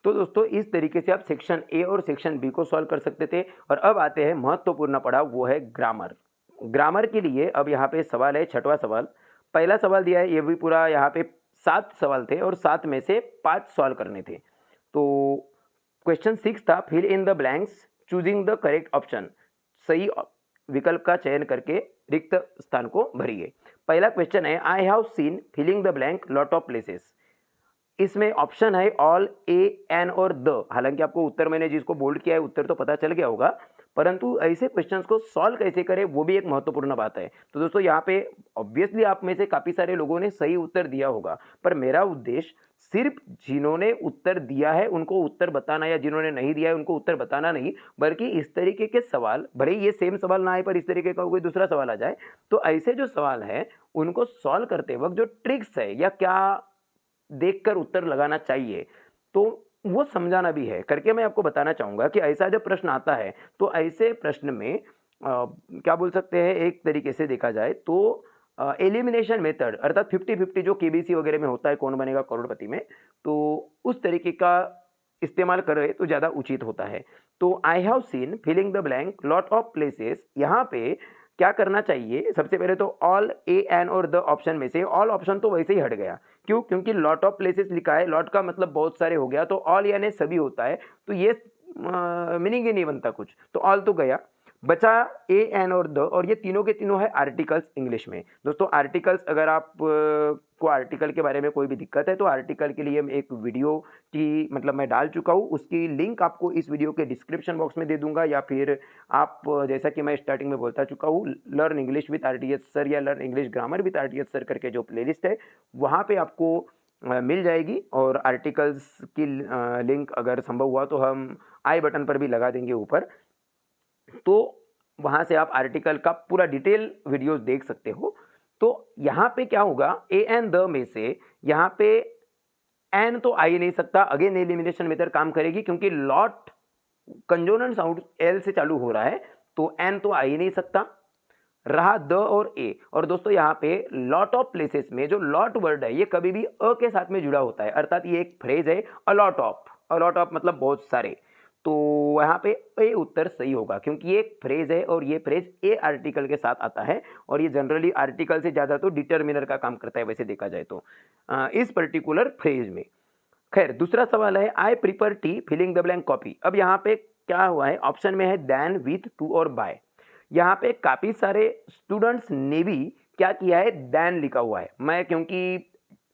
तो दोस्तों इस तरीके से आप सेक्शन ए और सेक्शन बी को सॉल्व कर सकते थे। और अब आते हैं महत्वपूर्ण पड़ाव, वो है ग्रामर। ग्रामर के लिए अब यहाँ पे सवाल है, छठवां सवाल। पहला सवाल दिया है, ये भी पूरा यहाँ पे 7 सवाल थे और 7 में से 5 सॉल्व करने थे। तो क्वेश्चन 6 था, fill in the blanks choosing the correct option, सही विकल्प का चयन करके रिक्त स्थान को भरिए। पहला क्वेश्चन है, I have seen filling the blank lot of places. इसमें ऑप्शन है ऑल, ए, एन और द। हालांकि आपको उत्तर मैंने जिसको बोल्ड किया है उत्तर तो पता चल गया होगा, परंतु ऐसे क्वेश्चंस को सॉल्व कैसे करें वो भी एक महत्वपूर्ण बात है। तो दोस्तों यहाँ पे ऑब्वियसली आप में से काफी सारे लोगों ने सही उत्तर दिया होगा, पर मेरा उद्देश्य सिर्फ जिन्होंने उत्तर दिया है उनको उत्तर बताना या जिन्होंने नहीं दिया है उनको उत्तर बताना नहीं, बल्कि इस तरीके के सवाल, भले ही ये सेम सवाल ना आए पर इस तरीके का कोई दूसरा सवाल आ जाए, तो ऐसे जो सवाल है उनको सॉल्व करते वक्त जो ट्रिक्स है या क्या देखकर उत्तर लगाना चाहिए, तो वो समझाना भी है करके मैं आपको बताना चाहूँगा कि ऐसा जब प्रश्न आता है, तो ऐसे प्रश्न में क्या बोल सकते हैं, एक तरीके से देखा जाए तो एलिमिनेशन मेथड अर्थात 50-50 जो केबीसी वगैरह में होता है, कौन बनेगा करोड़पति में, तो उस तरीके का इस्तेमाल करें तो ज़्यादा उचित होता है। तो I have seen filling the blank lot of places, यहाँ पे क्या करना चाहिए, सबसे पहले तो ऑल ए एन और द ऑप्शन में से ऑल ऑप्शन तो वैसे ही हट गया। क्यों? क्योंकि लॉट ऑफ प्लेसेस लिखा है, लॉट का मतलब बहुत सारे हो गया, तो ऑल यानी सभी होता है, तो ये मीनिंग ही नहीं बनता कुछ, तो ऑल तो गया, बचा ए एन और द, और ये तीनों के तीनों है आर्टिकल्स इंग्लिश में। दोस्तों आर्टिकल्स, अगर आप को आर्टिकल के बारे में कोई भी दिक्कत है तो आर्टिकल के लिए एक वीडियो की मतलब मैं डाल चुका हूँ, उसकी लिंक आपको इस वीडियो के डिस्क्रिप्शन बॉक्स में दे दूंगा, या फिर आप जैसा कि मैं स्टार्टिंग में बोलता चुका हूँ, learn English with R T S sir या learn English grammar with R T S sir करके जो प्लेलिस्ट है वहाँ पे आपको मिल जाएगी, और आर्टिकल्स की लिंक अगर संभव हुआ तो हम आई बटन पर भी लगा देंगे ऊपर, तो वहां से आप आर्टिकल का पूरा डिटेल वीडियोस देख सकते हो। तो यहाँ पे क्या होगा, ए एन द में से यहाँ पे एन तो आ ही नहीं सकता, अगेन एलिमिनेशन मेथड काम करेगी, क्योंकि लॉट कंजोनेंट साउंड एल से चालू हो रहा है, तो एन तो आ ही नहीं सकता। रहा द और ए, और दोस्तों यहाँ पे लॉट ऑफ प्लेसेस में जो लॉट वर्ड है ये कभी भी अ के साथ में जुड़ा होता है, अर्थात ये एक फ्रेज है, अलॉट ऑफ मतलब बहुत सारे, तो यहाँ पे ए उत्तर सही होगा, क्योंकि ये एक फ्रेज है और ये फ्रेज ए आर्टिकल के साथ आता है, और ये जनरली आर्टिकल से ज्यादा तो डिटर्मिनर का काम करता है वैसे देखा जाए तो इस पर्टिकुलर फ्रेज में। खैर, दूसरा सवाल है I prefer tea filling the blank coffee. अब यहाँ पे क्या हुआ है, ऑप्शन में है देन, विथ, टू और बाय। यहाँ पे काफी सारे स्टूडेंट्स ने भी क्या किया है, देन लिखा हुआ है। मैं क्योंकि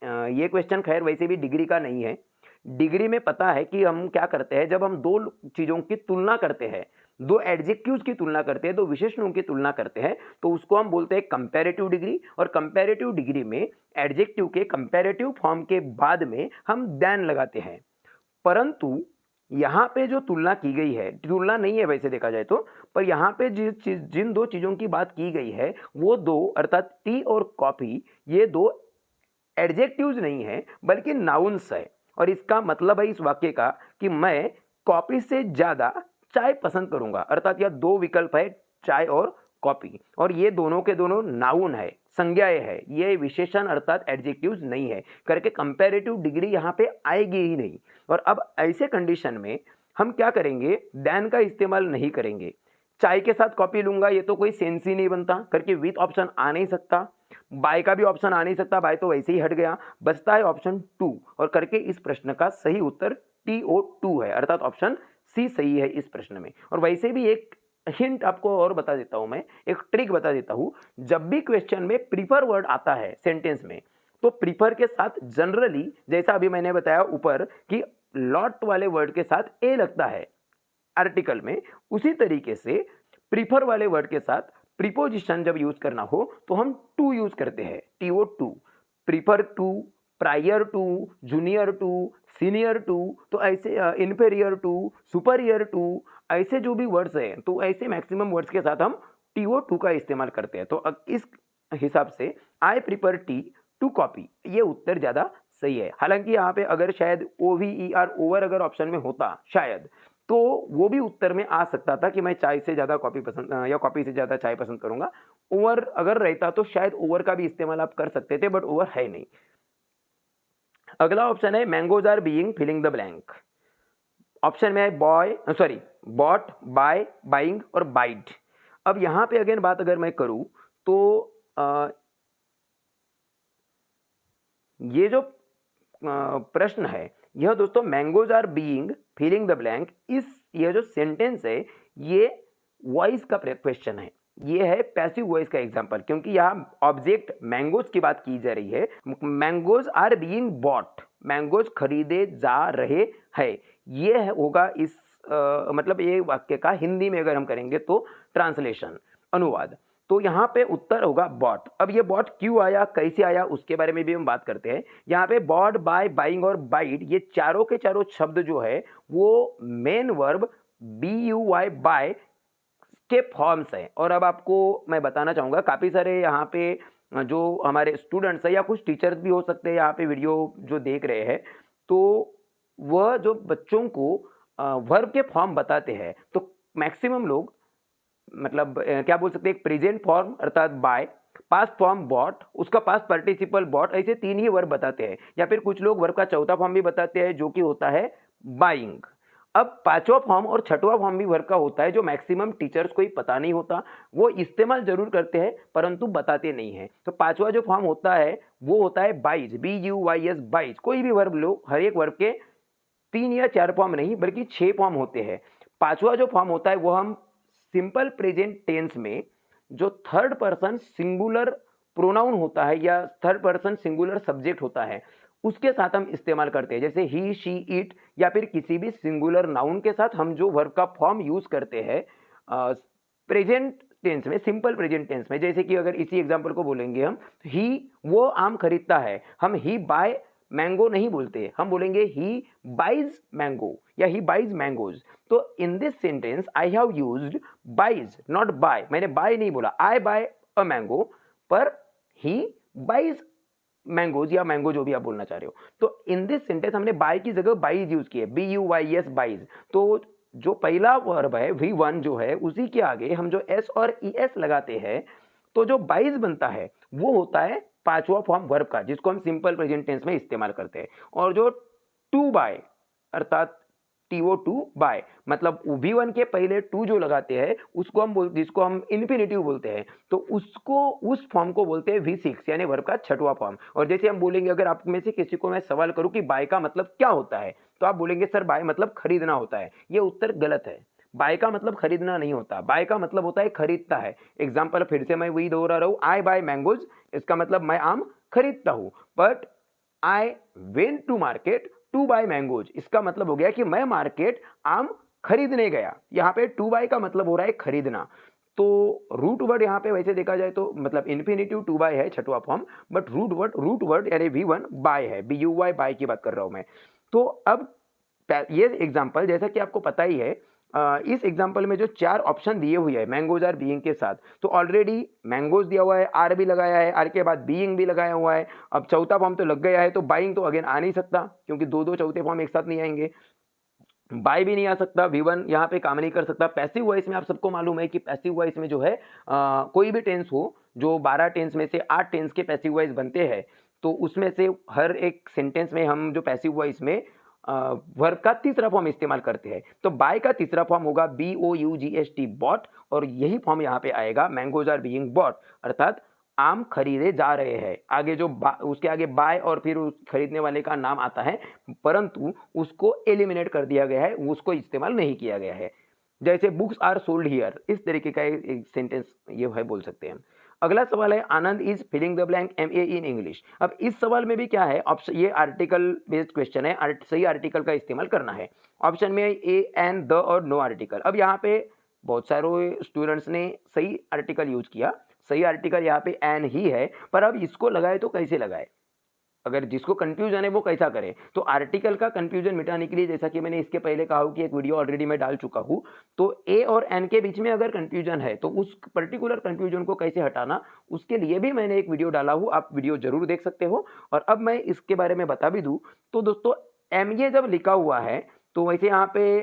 ये क्वेश्चन खैर वैसे भी डिग्री का नहीं है, डिग्री में पता है कि हम क्या करते हैं, जब हम दो चीजों की तुलना करते हैं, दो एडजेक्टिव्स की तुलना करते हैं, दो विशेषणों की तुलना करते हैं, तो उसको हम बोलते हैं कंपैरेटिव डिग्री, और कंपैरेटिव डिग्री में एडजेक्टिव के कंपैरेटिव फॉर्म के बाद में हम देन लगाते हैं। परंतु यहाँ पे जो तुलना की गई है, तुलना नहीं है वैसे देखा जाए तो, पर यहाँ पे जिन दो चीजों की बात की गई है वो दो, अर्थात टी और कॉफी, ये दो एडजेक्टिव्स नहीं है बल्कि नाउन्स है, और इसका मतलब है इस वाक्य का कि मैं कॉफी से ज्यादा चाय पसंद करूंगा, अर्थात यह दो विकल्प है, चाय और कॉफी, और ये दोनों के दोनों नाउन है, संज्ञाएं है, ये विशेषण अर्थात एडजेक्टिव्स नहीं है करके कंपैरेटिव डिग्री यहाँ पे आएगी ही नहीं। और अब ऐसे कंडीशन में हम क्या करेंगे, देन का इस्तेमाल नहीं करेंगे, चाय के साथ कॉफी लूंगा ये तो कोई सेंस ही नहीं बनता करके विथ ऑप्शन आ नहीं सकता, बाय का भी ऑप्शन आ नहीं सकता, बाय तो वैसे ही हट गया, बचता है ऑप्शन 2, और करके इस प्रश्न का सही उत्तर TO2 है, अर्थात ऑप्शन सी सही है इस प्रश्न में। और वैसे भी एक हिंट आपको और बता देता हूं, मैं एक ट्रिक बता देता हूं, जब भी क्वेश्चन में प्रीफर वर्ड आता है सेंटेंस में, तो प्रीफर के साथ जनरली, जैसा अभी मैंने बताया ऊपर कि लॉट वाले वर्ड के साथ ए लगता है आर्टिकल में, उसी तरीके से प्रीफर वाले वर्ड के साथ प्रीपोजिशन जब यूज करना हो तो हम टू यूज करते हैं, TO2, prefer to, prior to, junior to, senior to, तो ऐसे इन्फेरियर टू, सुपरियर टू, ऐसे जो भी वर्ड्स हैं, तो ऐसे मैक्सिमम वर्ड्स के साथ हम TO2 का इस्तेमाल करते हैं। तो इस हिसाब से I prefer tea to coffee, ये उत्तर ज्यादा सही है। हालांकि यहाँ पे अगर शायद OVER ओवर अगर ऑप्शन में होता शायद, तो वो भी उत्तर में आ सकता था कि मैं चाय से ज्यादा कॉफी पसंद या कॉफी से ज्यादा चाय पसंद करूंगा। ओवर अगर रहता तो शायद ओवर का भी इस्तेमाल आप कर सकते थे, बट ओवर है नहीं। अगला ऑप्शन है mangoes are being filling the blank. Option में है बॉट, बाय, बाइंग और बाइट। अब यहां पे अगेन बात अगर मैं करूं तो ये जो प्रश्न है यह दोस्तों mangoes are being filling the blank, ये जो सेंटेंस है ये वॉइस का क्वेश्चन है, ये है पैसिव वॉइस का एग्जांपल, क्योंकि यहाँ ऑब्जेक्ट मैंगोज की बात की जा रही है। Mangoes are being bought, mangoes खरीदे जा रहे हैं, ये होगा इस मतलब ये वाक्य का हिंदी में अगर हम करेंगे तो ट्रांसलेशन, अनुवाद, तो यहाँ पे उत्तर होगा बॉट। अब ये बॉट क्यों आया, कैसे आया, उसके बारे में भी हम बात करते हैं। यहाँ पे बॉट, बाय, बाइंग और बाइट, ये चारों के चारों शब्द जो है वो मेन वर्ब BUY बाय के फॉर्म्स हैं। और अब आपको मैं बताना चाहूंगा, काफी सारे यहाँ पे जो हमारे स्टूडेंट्स हैं या कुछ टीचर्स भी हो सकते हैं यहाँ पे वीडियो जो देख रहे हैं, तो वह जो बच्चों को वर्ब के फॉर्म बताते हैं, तो मैक्सिमम लोग मतलब क्या बोल सकते हैं, एक प्रेजेंट फॉर्म अर्थात बाय, पास्ट फॉर्म बॉट, उसका पास्ट पार्टिसिपल बॉट, ऐसे 3 ही वर्ब बताते हैं। या फिर कुछ लोग वर्ब का चौथा फॉर्म भी बताते हैं जो कि होता है बाइंग। अब 5वां फॉर्म और 6वां फॉर्म भी वर्ब का होता है जो मैक्सिमम टीचर्स को ही पता नहीं होता, वो इस्तेमाल जरूर करते हैं परंतु बताते नहीं हैं। तो 5वां जो फॉर्म होता है वो होता है बाइज, BUYS, बाइज। कोई भी वर्ब लो, हर एक वर्ब के 3 या 4 फॉर्म नहीं बल्कि 6 फॉर्म होते हैं। 5वां जो फॉर्म होता है वो हम सिंपल प्रेजेंट टेंस में जो थर्ड पर्सन सिंगुलर प्रोनाउन होता है या थर्ड पर्सन सिंगुलर सब्जेक्ट होता है उसके साथ हम इस्तेमाल करते हैं, जैसे ही, शी, इट या फिर किसी भी सिंगुलर नाउन के साथ हम जो वर्ब का फॉर्म यूज करते हैं प्रेजेंट टेंस में, सिंपल प्रेजेंट टेंस में। जैसे कि अगर इसी एग्जांपल को बोलेंगे हम, ही वो आम खरीदता है, हम ही बाय मैंगो नहीं बोलते, हम बोलेंगे ही बाइज मैंगो या ही बाइज मैंगोज। तो in this sentence I have used buys not buy, मैंने बाय नहीं बोला, आई बाय अ मैंगो, पर ही बाइज मैंगोज या मैंगो जो भी आप बोलना चाह रहे हो। तो इन दिस सेंटेंस हमने बाय की जगह बाइज यूज किए, BUYS, बाइज। तो जो पहला वर्ब है V1 जो है उसी के आगे हम जो S और ES लगाते हैं तो जो बाइज बनता है वो होता है 5वां फॉर्म वर्ब का, जिसको हम सिंपल प्रेजेंट टेंस में इस्तेमाल करते हैं। और जो टू बाय अर्थात TO2 बाय, मतलब V1 के पहले टू जो लगाते हैं उसको हम जिसको हम इन्फिनेटिव बोलते हैं, तो उसको उस फॉर्म को बोलते हैं V6 यानी वर्ब का 6वां फॉर्म। और जैसे हम बोलेंगे, अगर आप में से किसी को मैं सवाल करूं कि बाय का मतलब क्या होता है, तो आप बोलेंगे सर बाय मतलब खरीदना होता है। ये उत्तर गलत है। बाय का मतलब खरीदना नहीं होता, बाय का मतलब होता है खरीदता है। एग्जाम्पल फिर से मैं वही दोहरा रहा हूं, आई बाय मैंगोज, इसका मतलब मैं आम खरीदता हूं। But I went to market to buy mangoes, इसका मतलब हो गया कि मैं मार्केट आम खरीदने गया। यहाँ पे टू बाय का मतलब हो रहा है खरीदना। तो रूट वर्ड यहाँ पे वैसे देखा जाए तो मतलब इन्फिनेटिव टू बाय है 6वां फॉर्म, बट रूट वर्ड यानी V1 बाय है, BUY बाय की बात कर रहा हूं मैं। तो अब ये एग्जांपल जैसा कि आपको पता ही है, इस एग्जांपल में जो 4 ऑप्शन दिए हुए हैं मैंगोज आर बीइंग के साथ, तो ऑलरेडी मैंगोज दिया हुआ है, आर भी लगाया है, आर के बाद बीइंग भी लगाया हुआ है। अब चौथा फॉर्म तो लग गया है, तो बाइंग तो अगेन आ नहीं सकता क्योंकि दो चौथे फॉर्म एक साथ नहीं आएंगे। बाय भी नहीं आ सकता, V1 यहाँ पे काम नहीं कर सकता। पैसिव वॉइस में आप सबको मालूम है कि पैसिव वॉइस में जो है कोई भी टेंस हो, जो 12 टेंस में से 8 टेंस के पैसिव वॉइस बनते हैं, तो उसमें से हर एक सेंटेंस में हम जो पैसिव वॉइस में वर्ब का तीसरा फॉर्म इस्तेमाल करते हैं। तो बाय का तीसरा फॉर्म होगा BOUGST बॉट, और यही फॉर्म यहाँ पे आएगा मैंगोज आर बीइंग बॉट, अर्थात आम खरीदे जा रहे हैं। आगे जो उसके आगे बाय और फिर उस खरीदने वाले का नाम आता है, परंतु उसको एलिमिनेट कर दिया गया है, उसको इस्तेमाल नहीं किया गया है। जैसे बुक्स आर सोल्ड हियर, इस तरीके का एक सेंटेंस ये है बोल सकते हैं। अगला सवाल है, Anand is filling the blank MA in English. अब इस सवाल में भी क्या है, ऑप्शन, ये आर्टिकल बेस्ड क्वेश्चन है, सही आर्टिकल का इस्तेमाल करना है। ऑप्शन में ए, एन, द और नो आर्टिकल। अब यहाँ पे बहुत सारे स्टूडेंट्स ने सही आर्टिकल यूज किया, सही आर्टिकल यहाँ पे एन ही है, पर अब इसको लगाए तो कैसे लगाए, अगर जिसको कंफ्यूजन है वो कैसा करे। तो आर्टिकल का कंफ्यूजन मिटाने के लिए, जैसा कि मैंने इसके पहले कहा कि एक वीडियो ऑलरेडी मैं डाल चुका हूं, तो ए और एन के बीच में अगर कंफ्यूजन है तो उस पर्टिकुलर कंफ्यूजन को कैसे हटाना, उसके लिए भी मैंने एक वीडियो डाला हूं, आप वीडियो जरूर देख सकते हो। और अब मैं इसके बारे में बता भी दूं तो दोस्तों, MA जब लिखा हुआ है तो वैसे यहाँ पे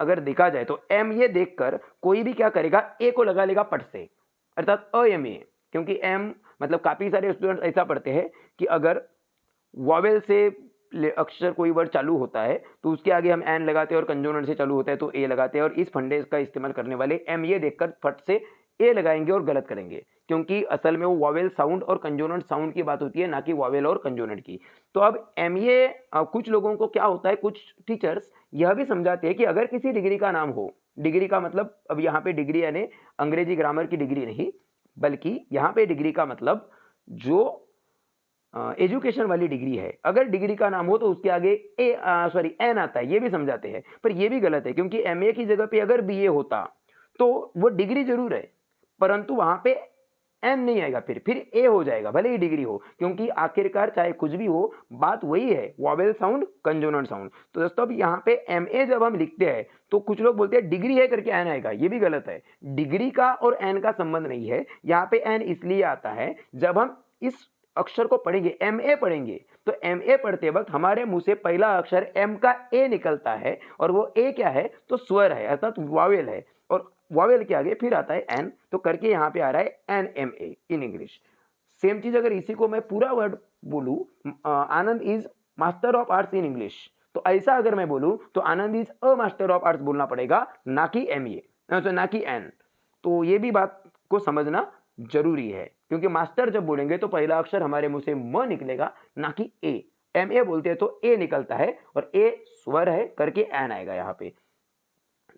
अगर देखा जाए तो MA देखकर कोई भी क्या करेगा, ए को लगा लेगा पट से, अर्थात AMA, क्योंकि एम मतलब काफी सारे स्टूडेंट्स ऐसा पढ़ते हैं कि अगर वॉवेल से अक्षर कोई वर्ड चालू होता है तो उसके आगे हम एन लगाते हैं, और कंजोनेंट से चालू होता है तो ए लगाते हैं, और इस फंडे का इस्तेमाल करने वाले MA देखकर फट से ए लगाएंगे और गलत करेंगे, क्योंकि असल में वो वॉवेल साउंड और कंजोनेंट साउंड की बात होती है, ना कि वॉवेल और कंजोनेंट की। तो अब MA कुछ लोगों को क्या होता है, कुछ टीचर्स यह भी समझाते हैं कि अगर किसी डिग्री का नाम हो, डिग्री का मतलब अब यहाँ पे डिग्री यानी अंग्रेजी ग्रामर की डिग्री नहीं, बल्कि यहाँ पे डिग्री का मतलब जो एजुकेशन वाली डिग्री है, अगर डिग्री का नाम हो तो उसके आगे एन आता है, ये भी समझाते हैं। पर ये भी गलत है, क्योंकि MA की जगह पे अगर BA होता तो वो डिग्री जरूर है, परंतु वहां पे एन नहीं आएगा, फिर ए हो जाएगा, भले ही डिग्री हो, क्योंकि आखिरकार चाहे कुछ भी हो, बात वही है, वॉवेल साउंड कंजोनेंट साउंड। तो दोस्तों अब यहाँ पे MA जब हम लिखते हैं तो कुछ लोग बोलते हैं डिग्री है करके एन आएगा, ये भी गलत है। डिग्री का और एन का संबंध नहीं है, यहाँ पे एन इसलिए आता है जब हम इस अक्षर को पढ़ेंगे, एम ए पढ़ेंगे, तो एम ए पढ़ते वक्त हमारे मुंह से पहला अक्षर एम का ए निकलता है और वो ए क्या है तो स्वर है अर्थात वावेल है, और वावेल के आगे फिर आता है एन, तो करके यहाँ पे आ रहा है an M A in English. Same चीज अगर इसी को मैं पूरा वर्ड बोलूं, Anand is master of arts in English, तो ऐसा अगर मैं बोलूं तो Anand is a master of arts बोलना पड़ेगा, ना कि एम ए, ना कि एन। तो ये भी बात को समझना जरूरी है, क्योंकि मास्टर जब बोलेंगे तो पहला अक्षर हमारे मुंह से म निकलेगा, ना कि ए। एम ए बोलते हैं तो ए निकलता है और ए स्वर है करके एन आएगा यहाँ पे।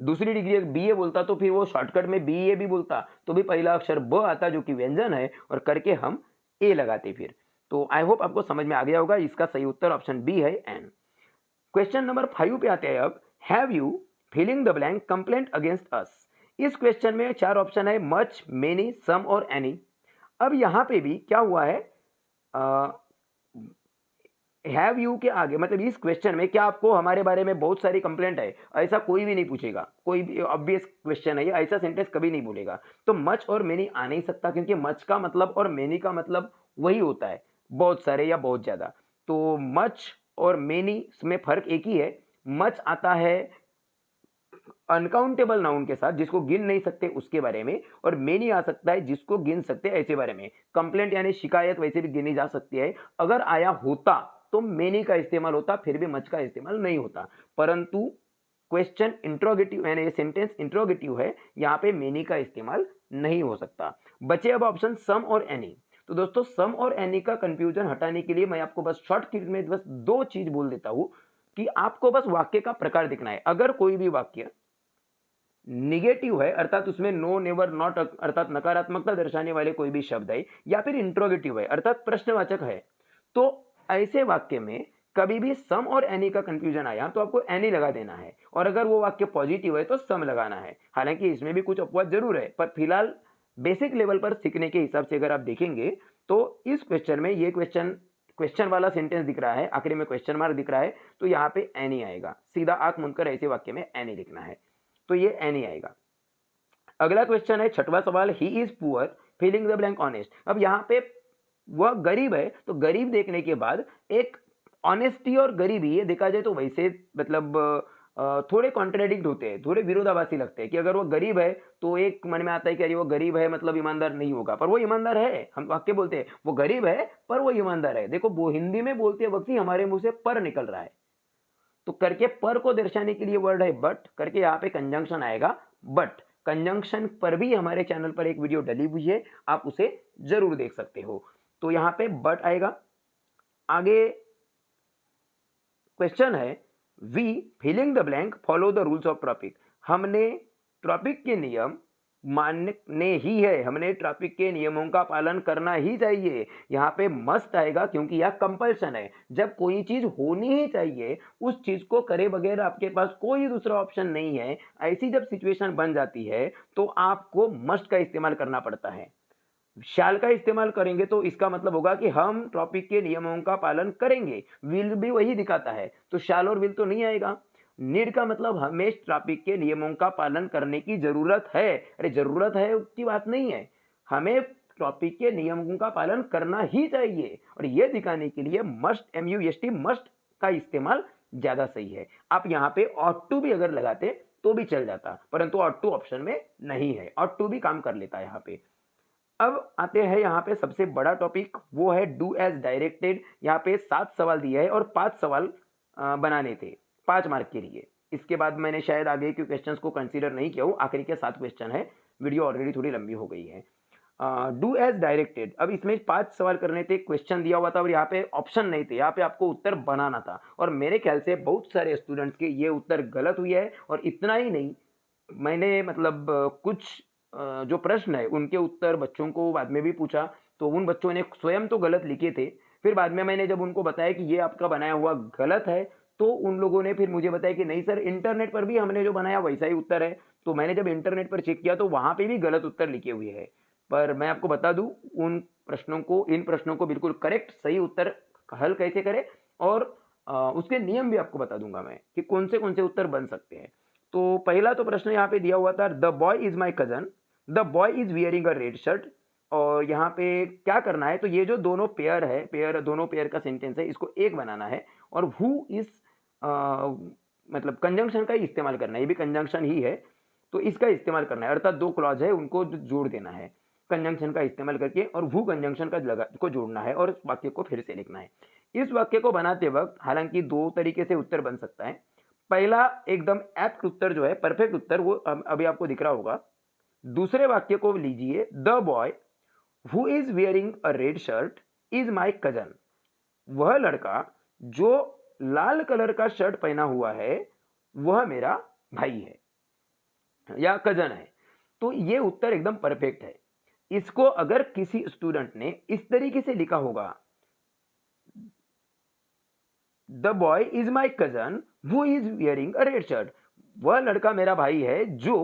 दूसरी डिग्री बी ए बोलता तो फिर वो शॉर्टकट में बी ए भी बोलता तो भी पहला अक्षर ब आता जो कि व्यंजन है, और करके हम ए लगाते फिर। तो आई होप आपको समझ में आ गया होगा, इसका सही उत्तर ऑप्शन बी है एन। क्वेश्चन नंबर 5 पे आते हैं अब। Have you feeling the blank complaint against us. इस क्वेश्चन में 4 ऑप्शन है, मच, मेनी, सम और एनी। अब यहां पे भी क्या हुआ है, हैव यू के आगे मतलब इस क्वेश्चन में क्या आपको हमारे बारे में बहुत सारी कंप्लेंट है, ऐसा कोई भी नहीं पूछेगा, कोई भी ऑब्वियस क्वेश्चन है ये, ऐसा सेंटेंस कभी नहीं बोलेगा। तो मच और मेनी आ नहीं सकता, क्योंकि मच का मतलब और मेनी का मतलब वही होता है, बहुत सारे या बहुत ज्यादा। तो मच और मेनी में फर्क एक ही है। मच आता है अनकाउंटेबल नाउन के साथ, जिसको गिन नहीं सकते उसके बारे में, और मेनी आ सकता है जिसको गिन सकते हैं ऐसे बारे में। कंप्लेंट यानी शिकायत वैसे भी गिनी जा सकती है, अगर आया होता तो मेनी का इस्तेमाल होता, फिर भी मच का इस्तेमाल नहीं होता। परंतु क्वेश्चन इंट्रोगेटिव यानी सेंटेंस इंट्रोगेटिव है, यहाँ पे मेनी का इस्तेमाल नहीं हो सकता। बचे अब ऑप्शन सम और एनी। तो दोस्तों सम और एनी का कंफ्यूजन हटाने के लिए मैं आपको बस शॉर्टकट में बस 2 चीज बोल देता हूं कि आपको बस वाक्य का प्रकार दिखना है। अगर कोई भी वाक्य निगेटिव है अर्थात उसमें नो, नेवर, नॉट अर्थात नकारात्मकता दर्शाने वाले कोई भी शब्द है, या फिर इंट्रोगेटिव है अर्थात प्रश्नवाचक है, तो ऐसे वाक्य में कभी भी सम और एनी का कंफ्यूजन आया तो आपको एनी लगा देना है, और अगर वो वाक्य पॉजिटिव है तो सम लगाना है। हालांकि इसमें भी कुछ अपवाद जरूर है, पर फिलहाल बेसिक लेवल पर सीखने के हिसाब से अगर आप देखेंगे तो इस क्वेश्चन में ये क्वेश्चन वाला सेंटेंस दिख रहा है, आखिरी में क्वेश्चन मार्क दिख रहा है, तो यहाँ पे एनी आएगा। सीधा आंख मूंदकर ऐसे वाक्य में एनी लिखना है, तो ये एनी आएगा। अगला क्वेश्चन है 6वां सवाल, he is poor filling the blank honest. अब यहाँ पे वह गरीब है, तो गरीब देखने के बाद एक ऑनेस्टी और गरीबी, ये देखा जाए तो वैसे मतलब थोड़े कॉन्ट्रेडिक्ट होते हैं, थोड़े विरोधाभासी लगते हैं कि अगर वो गरीब है तो एक मन में आता है कि अरे वो गरीब है मतलब ईमानदार नहीं होगा, पर वो ईमानदार है। हम वाक्य बोलते हैं वो गरीब है पर वो ईमानदार है। देखो वो हिंदी में बोलते वक्त ही हमारे मुंह से पर निकल रहा है, तो करके पर को दर्शाने के लिए वर्ड है बट, करके यहाँ पे कंजंक्शन आएगा बट। कंजंक्शन पर भी हमारे चैनल पर एक वीडियो डली हुई है, आप उसे जरूर देख सकते हो। तो यहाँ पे बट आएगा। आगे क्वेश्चन है, we filling the blank follow the rules of traffic. हमने ट्रैफिक के नियम मानने ही है, हमने ट्रैफिक के नियमों का पालन करना ही चाहिए। यहाँ पे मस्ट आएगा क्योंकि यह कंपल्सन है। जब कोई चीज होनी ही चाहिए उस चीज को करे बगैर आपके पास कोई दूसरा ऑप्शन नहीं है, ऐसी जब सिचुएशन बन जाती है तो आपको मस्ट का इस्तेमाल करना पड़ता है। शैल का इस्तेमाल करेंगे तो इसका मतलब होगा कि हम ट्रैफिक के नियमों का पालन करेंगे, विल भी वही दिखाता है, तो शैल और विल तो नहीं आएगा। नीड का मतलब हमें ट्रैफिक के नियमों का पालन करने की जरूरत है। अरे जरूरत है की बात नहीं है, हमें ट्रैफिक के नियमों का पालन करना ही चाहिए, और यह दिखाने के लिए मस्ट MUST मस्ट का इस्तेमाल ज्यादा सही है। आप यहाँ पे ऑट टू भी अगर लगाते तो भी चल जाता, परंतु ऑट टू ऑप्शन में नहीं है, ऑट टू भी काम कर लेता है यहाँ पे। अब आते हैं यहाँ पे सबसे बड़ा टॉपिक, वो है डू एज डायरेक्टेड। यहाँ पे 7 सवाल दिए हैं और 5 सवाल बनाने थे 5 मार्क के लिए। इसके बाद मैंने शायद आगे के क्वेश्चंस को कंसीडर नहीं किया हूँ, आखिरी के 7 क्वेश्चन है, वीडियो ऑलरेडी थोड़ी लंबी हो गई है। डू एज डायरेक्टेड, अब इसमें 5 सवाल करने थे, क्वेश्चन दिया हुआ था और यहाँ पे ऑप्शन नहीं थे, यहाँ पे आपको उत्तर बनाना था, और मेरे ख्याल से बहुत सारे स्टूडेंट्स के ये उत्तर गलत हुए है। और इतना ही नहीं, मैंने मतलब कुछ जो प्रश्न है उनके उत्तर बच्चों को बाद में भी पूछा, तो उन बच्चों ने स्वयं तो गलत लिखे थे, फिर बाद में मैंने जब उनको बताया कि ये आपका बनाया हुआ गलत है, तो उन लोगों ने फिर मुझे बताया कि नहीं सर इंटरनेट पर भी हमने जो बनाया वैसा ही उत्तर है। तो मैंने जब इंटरनेट पर चेक किया तो वहां पे भी गलत उत्तर लिखे हुए हैं। पर मैं आपको बता दूं इन प्रश्नों को बिल्कुल करेक्ट सही उत्तर हल कैसे करें, और उसके नियम भी आपको बता दूंगा मैं कि कौन से उत्तर बन सकते हैं। तो पहला तो प्रश्न यहाँ पे दिया हुआ था, the boy is my cousin, the boy is wearing a red shirt, और यहाँ पे क्या करना है, तो ये जो दोनों पेयर है, दोनों पेयर का सेंटेंस है, इसको एक बनाना है और हु इस मतलब कंजंक्शन का ही इस्तेमाल करना है, ये भी कंजंक्शन ही है तो इसका इस्तेमाल करना है, अर्थात दो क्लॉज है उनको जोड़ देना है कंजंक्शन का इस्तेमाल करके और हु कंजंक्शन का लगा को जोड़ना है और वाक्य को फिर से लिखना है। इस वाक्य को बनाते वक्त हालांकि दो तरीके से उत्तर बन सकता है। पहला एकदम एप्ट उत्तर जो है, परफेक्ट उत्तर, वो अभी आपको दिख रहा होगा। दूसरे वाक्य को लीजिए, the boy who is wearing a red shirt is my cousin. वह लड़का जो लाल कलर का शर्ट पहना हुआ है वह मेरा भाई है या कजन है। तो ये उत्तर एकदम परफेक्ट है। इसको अगर किसी स्टूडेंट ने इस तरीके से लिखा होगा, the boy is my cousin who is wearing a red shirt, वह लड़का मेरा भाई है जो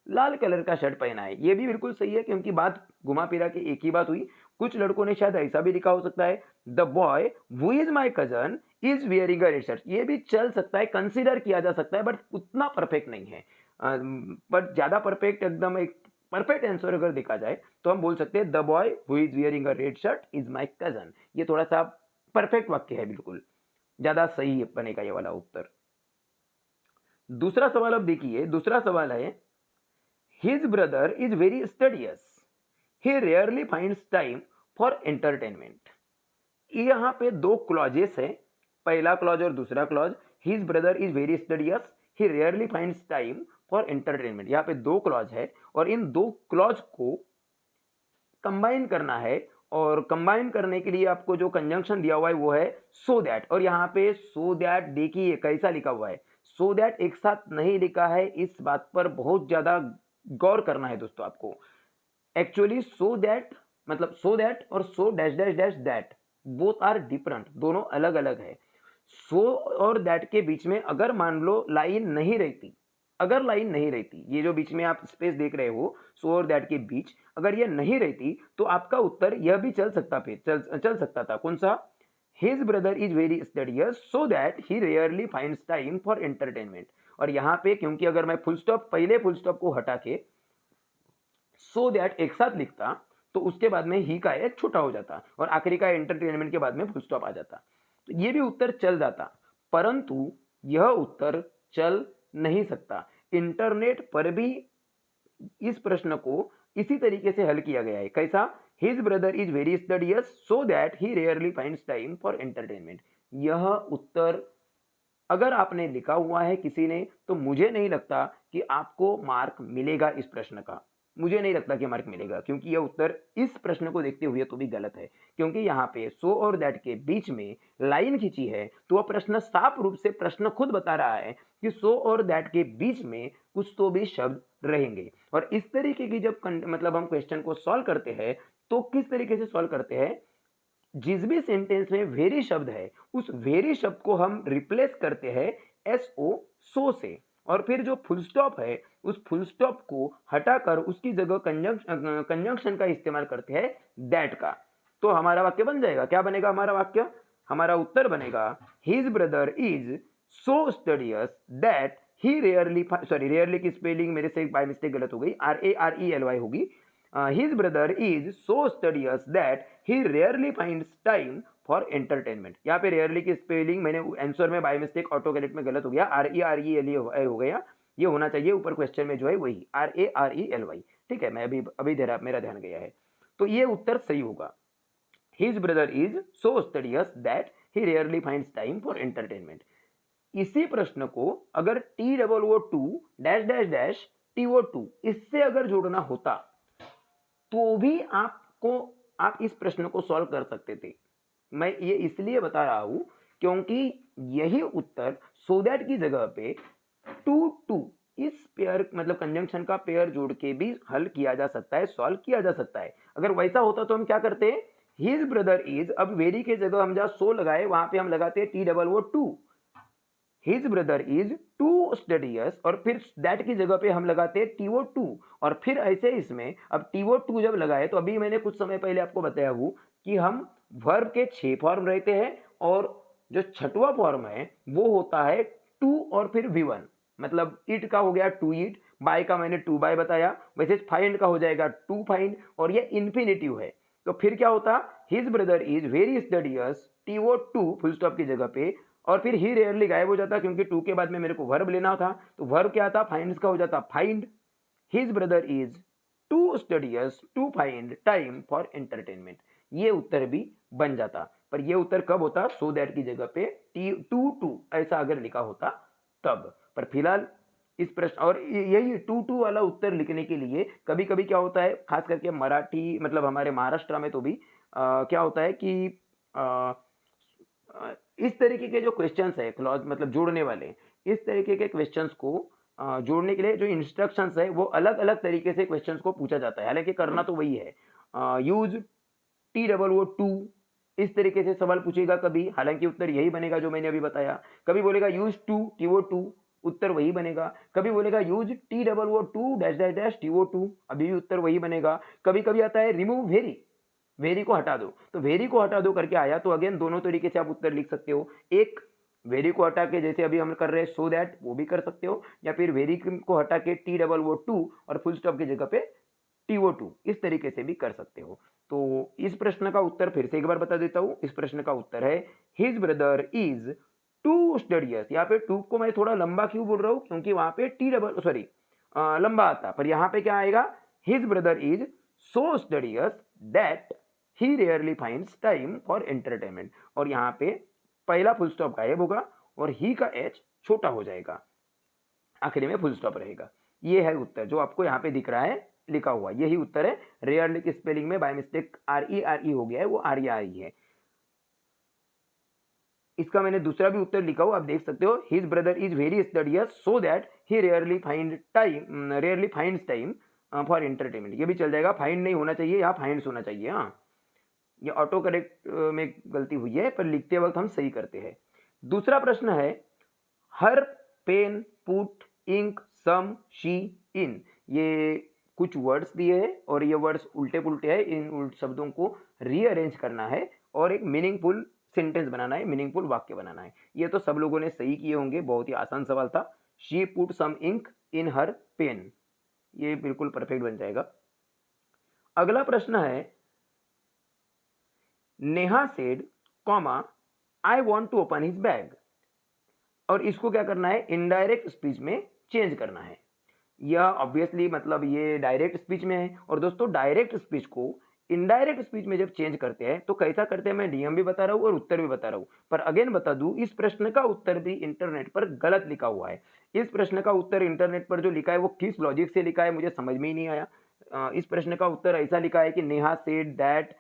लाल कलर का शर्ट पहना है, ये भी बिल्कुल सही है क्योंकि बात घुमा फिरा के एक ही बात हुई। कुछ लड़कों ने शायद ऐसा भी लिखा हो सकता है, the boy who is my cousin is wearing a red shirt, ये भी चल सकता है, कंसिडर किया जा सकता है, बट उतना परफेक्ट नहीं है। बट ज्यादा परफेक्ट, एकदम एक परफेक्ट आंसर अगर देखा जाए तो हम बोल सकते हैं the boy who is wearing a red shirt is my cousin. ये थोड़ा सा परफेक्ट वाक्य है, बिल्कुल ज्यादा सही बनेगा ये वाला उत्तर। दूसरा सवाल अब देखिए, दूसरा सवाल है, his brother is very studious, he rarely finds time for entertainment. यहाँ पे दो क्लॉजेस है, पहला क्लॉज और दूसरा clause. His brother is very studious, he rarely finds time for entertainment, यहाँ पे दो क्लॉज है और इन दो क्लॉज को कंबाइन करना है और कंबाइन करने के लिए आपको जो कंजंक्शन दिया हुआ है वो है सो दैट। और यहाँ पे सो दैट देखिए कैसा लिखा हुआ है, सो दैट एक साथ नहीं लिखा है, इस बात पर बहुत ज्यादा गौर करना है दोस्तों आपको। एक्चुअली सो दैट मतलब सो दैट और so dash dash dash that both are different, दोनों अलग अलग है। सो और दैट के बीच में अगर मान लो लाइन नहीं रहती, अगर लाइन नहीं रहती, ये जो बीच में आप स्पेस देख रहे हो सो और दैट के बीच, अगर ये नहीं रहती तो आपका उत्तर यह भी चल सकता था, कौन सा, his brother is very studious so that he rarely finds time for entertainment. और यहाँ पे क्योंकि अगर मैं फुल स्टॉप, पहले फुल स्टॉप को हटा के सो दैट एक साथ लिखता तो उसके बाद में ही का एक छोटा हो जाता और आखिरी का एंटरटेनमेंट के बाद में फुल स्टॉप आ जाता, तो ये भी उत्तर चल जाता, परंतु यह उत्तर चल नहीं सकता। इंटरनेट पर भी इस प्रश्न को इसी तरीके से हल किया गया है, कैसा, his brother is very studious so that he rarely finds time for entertainment. यह उत्तर अगर आपने लिखा हुआ है किसी ने तो मुझे नहीं लगता कि आपको मार्क मिलेगा इस प्रश्न का, मुझे नहीं लगता कि मार्क मिलेगा, क्योंकि यह उत्तर इस प्रश्न को देखते हुए तो भी गलत है, क्योंकि यहाँ पे सो और दैट के बीच में लाइन खींची है तो वह प्रश्न साफ रूप से प्रश्न खुद बता रहा है कि सो और दैट के बीच में कुछ तो भी शब्द रहेंगे। और इस तरीके की जब मतलब हम क्वेश्चन को सॉल्व करते हैं तो किस तरीके से सॉल्व करते हैं, जिस भी सेंटेंस में वेरी शब्द है उस वेरी शब्द को हम रिप्लेस करते हैं एसओ सो से, और फिर जो फुल स्टॉप है उस फुल स्टॉप को हटाकर उसकी जगह कंजंक्शन का इस्तेमाल करते हैं दैट का, तो हमारा वाक्य बन जाएगा, क्या बनेगा हमारा वाक्य, हमारा उत्तर बनेगा his brother is so studious that he rarely, sorry rarely की स्पेलिंग मेरे से बाय मिस्टेक गलत हो गई, RARELY होगी, his brother is so studious that he rarely finds time for entertainment. यहाँ पे रेयरली की स्पेलिंग मैंने आंसर में बाय मिस्टेक ऑटो कैरेक्ट में गलत हो गया, RERELY हो गया, ये होना चाहिए ऊपर क्वेश्चन में जो है वही RARELY, ठीक है, मैं अभी मेरा ध्यान गया है, तो ये उत्तर सही होगा, his brother is so studious that he rarely finds time for entertainment. इसी प्रश्न को अगर TOO dash dash dash TO2 इससे अगर जोड़ना होता तो भी आप इस प्रश्न को सॉल्व कर सकते थे। मैं ये इसलिए बता रहा हूं क्योंकि यही उत्तर सो दैट की जगह पे टू इस पेयर मतलब कंजंक्शन का पेयर जोड़ के भी हल किया जा सकता है, सॉल्व किया जा सकता है। अगर वैसा होता तो हम क्या करते हैं, हिज ब्रदर इज, अब वेरी के जगह हम जहां सो लगाए वहां पे हम लगाते हैं TOO, his brother is too studious, और फिर दैट की जगह पे हम लगाते हैं TO2, और फिर ऐसे इसमें अब TO2 जब लगाए तो अभी मैंने कुछ समय पहले आपको बताया हूं कि हम वर्ब के 6 फॉर्म रहते हैं और जो छठवां फॉर्म है वो होता है टू और फिर V1, मतलब इट का हो गया टू इट, बाय का मैंने टू बाय बताया, वैसे फाइंड का हो जाएगा टू फाइंड, और ये इन्फिनेटिव है तो फिर क्या होता, his brother is very studious, T वो टू फुल स्टॉप की जगह पे, और फिर ही रेयरली गायब हो जाता क्योंकि टू के बाद में मेरे को वर्ब लेना था, तो वर्ब क्या था, फाइंड्स का हो जाता find, his brother is too studious to find time for entertainment, ये उत्तर भी बन जाता। पर ये उत्तर कब होता, सो दैट की जगह पे टी टू टू ऐसा अगर लिखा होता तब। पर फिलहाल इस प्रश्न और यही टू टू वाला उत्तर लिखने के लिए कभी कभी क्या होता है, खास करके मराठी मतलब हमारे महाराष्ट्र में तो भी क्या होता है कि इस तरीके के जो क्वेश्चंस है क्लॉज मतलब जोड़ने वाले, इस तरीके के क्वेश्चंस को जोड़ने के लिए जो इंस्ट्रक्शंस है वो अलग अलग तरीके से क्वेश्चंस को पूछा जाता है, हालांकि करना तो वही है। Use T double O too, इस तरीके से सवाल पूछेगा कभी, हालांकि उत्तर यही बनेगा जो मैंने अभी बताया। कभी बोलेगा use to T O to, उत्तर वही बनेगा। कभी बोलेगा use T double O to dash dash dash T O to, अभी भी उत्तर वही बनेगा। कभी कभी आता है रिमूव वेरी, वेरी को हटा दो, तो वेरी को हटा दो करके आया तो अगेन दोनों तरीके से आप उत्तर लिख सकते हो। एक वेरी को हटा के जैसे अभी हम कर रहे हैं सो दैट, वो भी कर सकते हो, या फिर वेरी को हटा के टी डबल वो टू और फुल स्टॉप की जगह पे टी ओ टू, इस तरीके से भी कर सकते हो। तो इस प्रश्न का उत्तर फिर से एक बार बता देता हूं, इस प्रश्न का उत्तर है his brother is too studious. यहाँ पे टू को मैं थोड़ा लंबा क्यों बोल रहा हूँ, क्योंकि वहां पे टी डबल सॉरी लंबा आता, पर यहाँ पे क्या आएगा, his brother is so studious that he rarely finds time for entertainment, और यहाँ पे पहला फुल स्टॉप गायब होगा और ही का एच छोटा हो जाएगा, आखिरी में फुल स्टॉप रहेगा। ये है उत्तर जो आपको यहाँ पे दिख रहा है लिखा हुआ, यही उत्तर है। रेयरली की स्पेलिंग में बाय मिस्टेक आर ई हो गया है, वो आर ई है। इसका मैंने दूसरा भी उत्तर लिखा हुआ, आप देख सकते हो, his brother is very studious so that he rarely finds time for entertainment, ये भी चल जाएगा, फाइंड नहीं होना चाहिए, यहाँ फाइंड्स होना चाहिए। हाँ, ये ऑटो करेक्ट में गलती हुई है, पर लिखते वक्त हम सही करते हैं। दूसरा प्रश्न है her pen put ink some she in, ये कुछ वर्ड्स दिए हैं और ये वर्ड्स उल्टे पुल्टे हैं, इन शब्दों को रीअरेंज करना है और एक मीनिंगफुल सेंटेंस बनाना है, मीनिंगफुल वाक्य बनाना है। ये तो सब लोगों ने सही किए होंगे, बहुत ही आसान सवाल था। She put some ink in her pen, ये बिल्कुल परफेक्ट बन जाएगा। अगला प्रश्न है Neha said comma I want to open his bag, और इसको क्या करना है, इनडायरेक्ट स्पीच में चेंज करना है। यह ऑब्वियसली मतलब ये डायरेक्ट स्पीच में है, और दोस्तों डायरेक्ट स्पीच को इनडायरेक्ट स्पीच में जब चेंज करते हैं तो कैसा करते हैं, मैं नियम भी बता रहा हूं और उत्तर भी बता रहा हूं। पर अगेन बता दूं, इस प्रश्न का उत्तर भी इंटरनेट पर गलत लिखा हुआ है। इस प्रश्न का उत्तर इंटरनेट पर जो लिखा है वो किस लॉजिक से लिखा है मुझे समझ में ही नहीं आया। इस प्रश्न का उत्तर ऐसा लिखा है कि Neha said that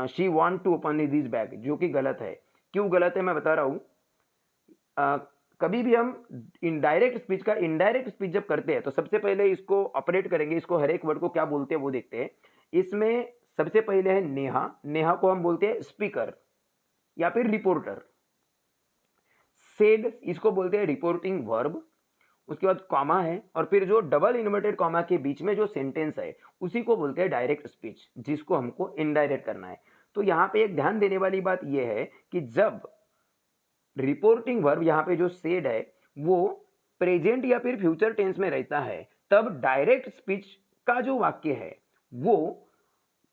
she want to open this bag, जो कि गलत है। क्यों गलत है मैं बता रहा हूं। कभी भी हम इनडायरेक्ट स्पीच का इनडायरेक्ट स्पीच जब करते हैं तो सबसे पहले इसको ऑपरेट करेंगे, इसको हर एक वर्ड को क्या बोलते हैं वो देखते हैं। इसमें सबसे पहले है नेहा, नेहा को हम बोलते हैं स्पीकर या फिर रिपोर्टर। सेड इसको बोलते हैं रिपोर्टिंग वर्ब, उसके बाद कॉमा है, और फिर जो डबल इन्वर्टेड कॉमा के बीच में जो सेंटेंस है उसी को बोलते हैं डायरेक्ट स्पीच, जिसको हमको इनडायरेक्ट करना है। तो यहाँ पे एक ध्यान देने वाली बात यह है कि जब रिपोर्टिंग वर्ब यहाँ पे जो सेड है वो प्रेजेंट या फिर फ्यूचर टेंस में रहता है, तब डायरेक्ट स्पीच का जो वाक्य है वो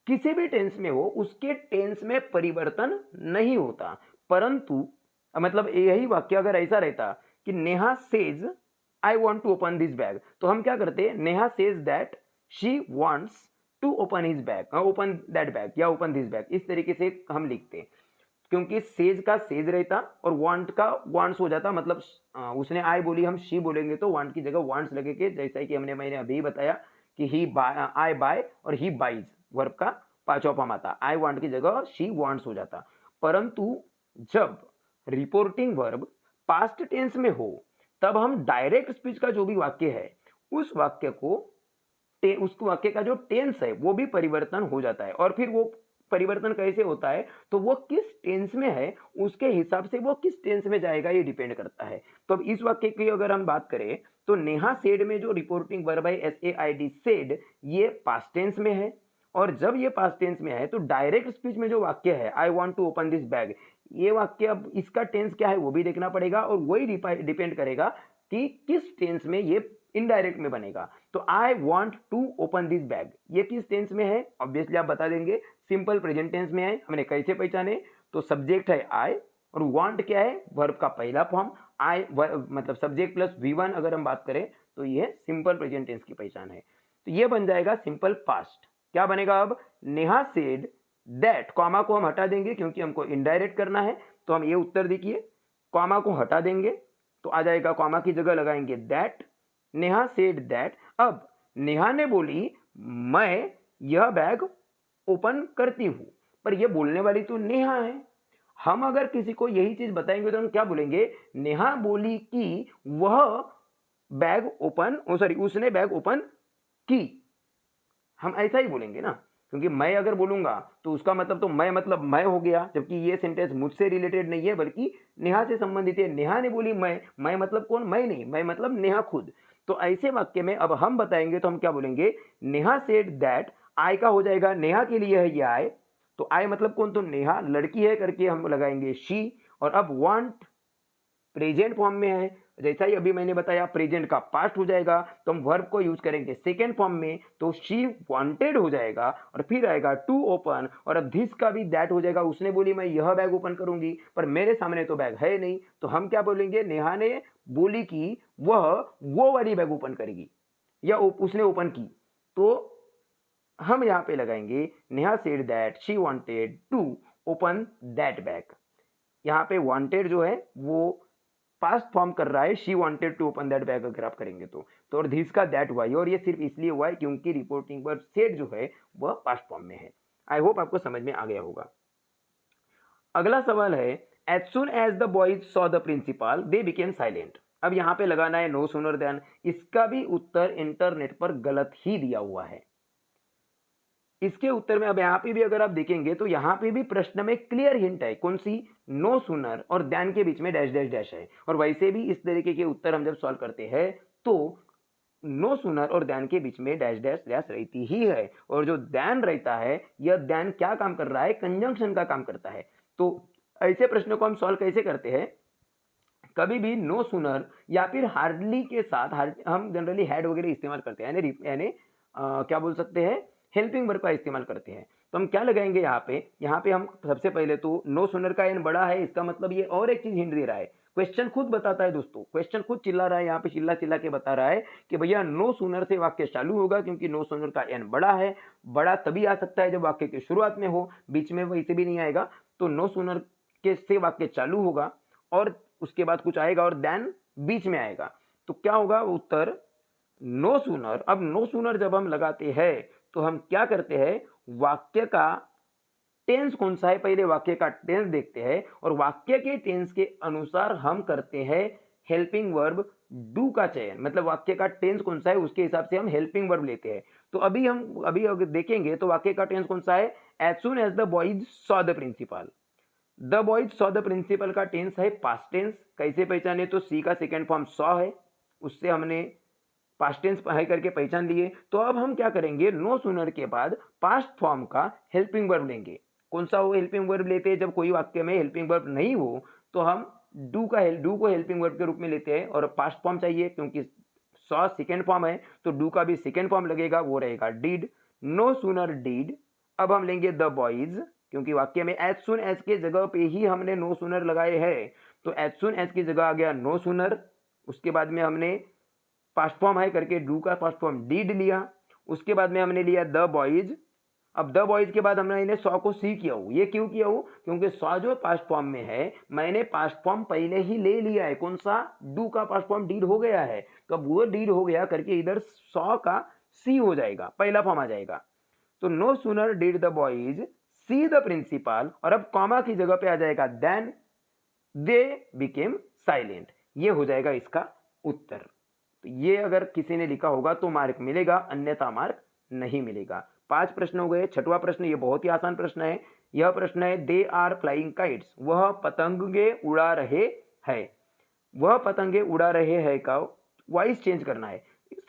किसी भी टेंस में हो उसके टेंस में परिवर्तन नहीं होता। परंतु मतलब यही वाक्य अगर ऐसा रहता कि Neha says I want to open this bag, तो हम क्या करते, Neha says that she wants to open his bag, open that bag या ओपन दिस बैग, इस तरीके से हम लिखते। क्योंकि सेज का सेज रहता और वांट का वांट्स हो जाता, मतलब उसने आई बोली हम शी बोलेंगे तो वांट की जगह वांट्स लगेंगे, जैसा कि मैंने अभी बताया कि ही आई बाय और ही बाइज वर्ब का पांचवा फॉर्म आता, आई वांट की जगह शी वांट्स हो जाता। परंतु जब रिपोर्टिंग वर्ब पास्ट टेंस में हो तब हम डायरेक्ट स्पीच का जो भी वाक्य है उस वाक्य को उस वाक्य का जो टेंस है वो भी परिवर्तन हो जाता है, और फिर वो परिवर्तन कैसे होता है तो वो किस टेंस में है उसके हिसाब से वो किस टेंस में जाएगा ये डिपेंड करता है। तो अब इस वाक्य की अगर हम बात करें तो नेहा सेड में जो रिपोर्टिंग वर्ब है SAID सेड, ये पास्ट टेंस में है, और जब ये पास्ट टेंस में है तो डायरेक्ट स्पीच में जो वाक्य है I want to open this bag, ये वाक्य अब इसका टेंस क्या है वो भी देखना पड़ेगा, और वही डिपेंड करेगा कि किस टेंस में ये इनडायरेक्ट में बनेगा। तो I want to open this bag, ये किस टेंस में है? ऑब्वियसली आप बता देंगे सिंपल प्रेजेंट टेंस में है। हमने कैसे पहचाने? तो सब्जेक्ट है आई और वांट क्या है? वर्ब का पहला फॉर्म। आई मतलब सब्जेक्ट प्लस V1 अगर हम बात करें तो ये सिंपल प्रेजेंट टेंस की पहचान है। तो ये बन जाएगा सिंपल पास्ट। क्या बनेगा अब? नेहा सेड दैट, कॉमा को हम हटा देंगे क्योंकि हमको इनडायरेक्ट करना है। तो हम ये उत्तर देखिए, कॉमा को हटा देंगे तो आ जाएगा, कॉमा की जगह लगाएंगे दैट। Neha said that. अब नेहा ने बोली मैं यह बैग ओपन करती हूं, पर यह बोलने वाली तो नेहा है। हम अगर किसी को यही चीज बताएंगे तो हम क्या बोलेंगे? नेहा बोली कि वह बैग ओपन, सॉरी उसने बैग ओपन की। हम ऐसा ही बोलेंगे ना, क्योंकि मैं अगर बोलूंगा तो उसका मतलब तो मैं मतलब मैं हो गया, जबकि ये सेंटेंस मुझसे रिलेटेड नहीं है बल्कि नेहा से संबंधित है। नेहा ने बोली मैं मतलब कौन? मैं नहीं, मैं मतलब नेहा खुद। तो ऐसे वाक्य में अब हम बताएंगे तो हम क्या बोलेंगे? नेहा सेड दैट, आई का हो जाएगा नेहा के लिए है ये आई, तो आई मतलब कौन? तो नेहा, लड़की है करके हम लगाएंगे शी। और अब वांट प्रेजेंट फॉर्म में है, जैसा ही अभी मैंने बताया प्रेजेंट का पास्ट हो जाएगा तो हम वर्ब को यूज करेंगे सेकेंड फॉर्म में, तो शी वांटेड हो जाएगा और फिर आएगा टू ओपन। और अब धिस का भी दैट हो जाएगा, उसने बोली मैं यह बैग ओपन करूंगी पर मेरे सामने तो बैग है नहीं, तो हम क्या बोलेंगे? नेहा ने बोली कि वह वो वाली बैग ओपन करेगी या उसने ओपन की। तो हम यहाँ पे लगाएंगे Neha said that she wanted to open that bag. यहाँ पे वांटेड जो है वो पास्ट फॉर्म कर रहा है, she wanted to open that bag अगर आप करेंगे तो और धिस का दैट हुआ है, और ये सिर्फ इसलिए हुआ है क्योंकि रिपोर्टिंग वर्ब सेड जो है वह पास्ट फॉर्म में है। आई होप आपको समझ में आ गया होगा। अगला सवाल है, as soon as the boys saw the principal they became silent. अब यहाँ पे लगाना है नो सूनर देन। इसका भी उत्तर इंटरनेट पर गलत ही दिया हुआ है। इसके उत्तर में अब यहाँ पे भी अगर आप देखेंगे तो यहाँ पे भी प्रश्न में क्लियर हिंट है, कौन सी? नो सूनर और देन के बीच में डैश डैश डैश है। और वैसे भी इस तरीके के उत्तर हम जब सॉल्व करते हैं तो नो सूनर और देन के बीच में डैश डैश डैश रहती ही है। और जो देन रहता है, यह देन क्या काम कर रहा है? कंजंक्शन का काम करता है। तो ऐसे प्रश्नों को हम सॉल्व कैसे करते हैं? कभी भी नो सूनर या फिर हार्डली के साथ हम जनरली हैड वगैरह इस्तेमाल करते हैं, यानी क्या बोल सकते हैं? हेल्पिंग वर्ब का इस्तेमाल करते हैं। तो हम क्या लगाएंगे यहाँ पे हम सबसे पहले तो नो सूनर का एन बड़ा है, इसका मतलब ये और एक चीज हिंट दे रहा है। क्वेश्चन खुद बताता है दोस्तों, क्वेश्चन खुद चिल्ला रहा है, यहाँ पे चिल्ला चिल्ला के बता रहा है कि भैया नो सूनर से वाक्य चालू होगा, क्योंकि नो सूनर का एन बड़ा है। बड़ा तभी आ सकता है जब वाक्य की शुरुआत में हो, बीच में वैसे भी नहीं आएगा। तो नो सूनर के से वाक्य चालू होगा और उसके बाद कुछ आएगा और देन बीच में आएगा। तो क्या होगा उत्तर? No sooner. अब नो सूनर जब हम लगाते हैं तो हम क्या करते हैं? वाक्य का टेंस कौन सा है, पहले वाक्य का टेंस देखते हैं और वाक्य के टेंस के अनुसार हम करते हैं हेल्पिंग वर्ब डू का चयन। मतलब वाक्य का टेंस कौन सा है उसके हिसाब से हम हेल्पिंग वर्ब लेते हैं। तो अभी अगर देखेंगे तो वाक्य का टेंस कौन सा है? As soon as the boys saw the principal. The boys saw the principal का टेंस है पास्ट टेंस। कैसे पहचाने? तो सी का सेकेंड फॉर्म सॉ है, उससे हमने पास्ट टेंस है करके पहचान लिए। तो अब हम क्या करेंगे? नो सूनर के बाद पास्ट फॉर्म का हेल्पिंग वर्ब लेंगे। कौन सा वो हेल्पिंग वर्ब लेते हैं? जब कोई वाक्य में हेल्पिंग वर्ब नहीं हो तो हम डू को हेल्पिंग वर्ब के रूप में लेते हैं, और पास्ट फॉर्म चाहिए क्योंकि सॉ सेकेंड फॉर्म है तो डू का भी सेकेंड फॉर्म लगेगा, वो रहेगा डिड। No sooner did. अब हम लेंगे द बॉयज, क्योंकि वाक्य में एज सुन एज के जगह पे ही हमने नो सूनर लगाए हैं, तो एज सुन एज की जगह आ गया नो सूनर। उसके बाद में हमने पास्ट फॉर्म है करके डू का पास्ट फॉर्म डिड लिया। उसके बाद में हमने लिया द बॉयज। अब द बॉयज के बाद हमने इन्हें सॉ को सी किया हो। ये क्यों किया हो? क्योंकि सॉ जो पास्ट फॉर्म में है, मैंने पास्ट फॉर्म पहले ही ले लिया है। कौन सा? डू का पास्ट फॉर्म डीड हो गया है, तो अब वो डीड हो गया करके इधर सॉ का सी हो जाएगा, पहला फॉर्म आ जाएगा। तो no sooner did the boys see the principal, और अब कॉमा की जगह पे आ जाएगा देन दे बिकेम साइलेंट। ये हो जाएगा इसका उत्तर। तो ये अगर किसी ने लिखा होगा तो मार्क मिलेगा, अन्यथा मार्क नहीं मिलेगा। 5 प्रश्न हो गए। छठवां प्रश्न, ये बहुत ही आसान प्रश्न है। यह प्रश्न है, दे आर फ्लाइंग काइट्स, वह पतंगे उड़ा रहे हैं। वह पतंगे उड़ा रहे हैं का वॉइस चेंज करना है।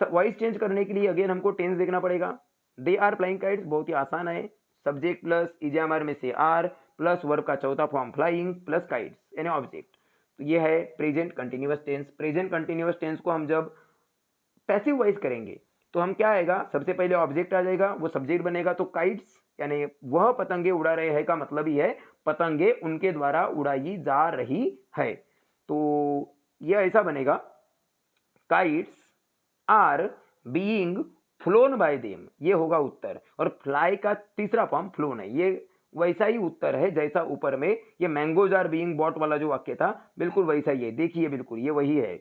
वॉइस चेंज करने के लिए अगेन हमको टेंस देखना पड़ेगा। दे आर फ्लाइंग काइट्स बहुत ही आसान है, सब्जेक्ट प्लस इजामर में से आर प्लस वर्ब का चौथा फॉर्म फ्लाइंग प्लस काइट्स यानी ऑब्जेक्ट। तो ये है present continuous tense. Present continuous tense को हम जब पैसिव वॉइस करेंगे तो हम क्या आएगा, सबसे पहले ऑब्जेक्ट आ जाएगा, वो सब्जेक्ट बनेगा, तो काइट्स यानी वह पतंगे उड़ा रहे हैं का मतलब ही है पतंगे उनके द्वारा उड़ाई जा रही है। तो यह ऐसा बनेगा, kites are being flown by them, ये होगा उत्तर। और फ्लाई का तीसरा फॉर्म फ्लोन है, ये वैसा ही उत्तर है जैसा ऊपर में ये मैंगोज आर बीइंग बॉट वाला जो वाक्य था, बिल्कुल वैसा ही है। देखिए बिल्कुल ये वही है,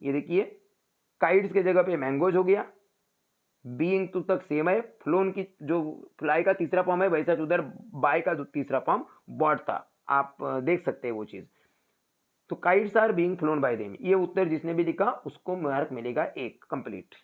ये देखिए काइट्स के जगह पे मैंगोज हो गया, बीइंग तो तक सेम है, फ्लोन की जो फ्लाई का तीसरा फॉर्म है वैसा उधर बाय का जो तीसरा फॉर्म बॉट था, आप देख सकते हैं वो चीज। तो kites are being flown by them, ये उत्तर जिसने भी लिखा उसको मार्क मिलेगा 1 कंप्लीट।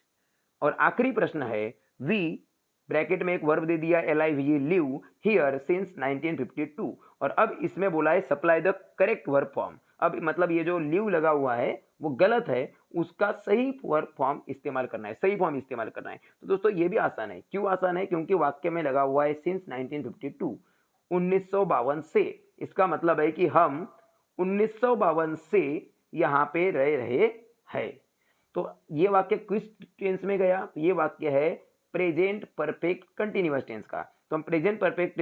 और आखिरी प्रश्न है, वी ब्रैकेट में एक वर्ब दे दिया LIVE लिव हियर सिंस 1952, और अब इसमें बोला है supply the correct verb form. अब मतलब ये जो लिव लगा हुआ है वो गलत है, उसका सही वर्ब फॉर्म इस्तेमाल करना है, सही फॉर्म इस्तेमाल करना है। तो दोस्तों ये भी आसान है, क्यों आसान है, क्योंकि वाक्य में लगा हुआ है सिंस 1952, 1952 से, इसका मतलब है कि हम 1952 से यहाँ पे रह रहे हैं। तो ये वाक्य किस टेंस में गया, तो ये वाक्य है प्रेजेंट परफेक्ट कंटिन्यूअस टेंस का। तो हम प्रेजेंट परफेक्ट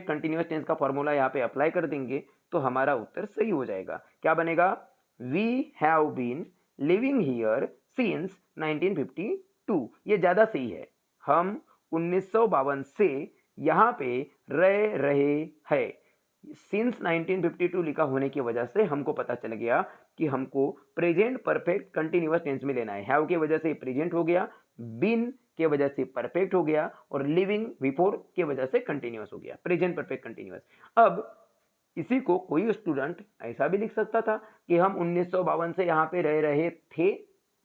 कंटिन्यूअस टेंस का फॉर्मूला यहाँ पे अप्लाई कर देंगे तो हमारा उत्तर सही हो जाएगा। क्या बनेगा, we have been living here since 1952, ये ज्यादा सही है, हम 1952 से यहाँ पे रह रहे हैं। सिंस 1952 लिखा होने की वजह से हमको पता चल गया कि हमको प्रेजेंट परफेक्ट कंटिन्यूअस टेंस में लेना है। हैव के वजह से प्रेजेंट हो गया, बीन के वजह से परफेक्ट हो गया, और लिविंग बिफोर के वजह से कंटिन्यूअस हो गया, प्रेजेंट परफेक्ट कंटिन्यूअस। अब इसी को कोई स्टूडेंट ऐसा भी लिख सकता था कि हम 1952 से यहाँ पे रह रहे थे,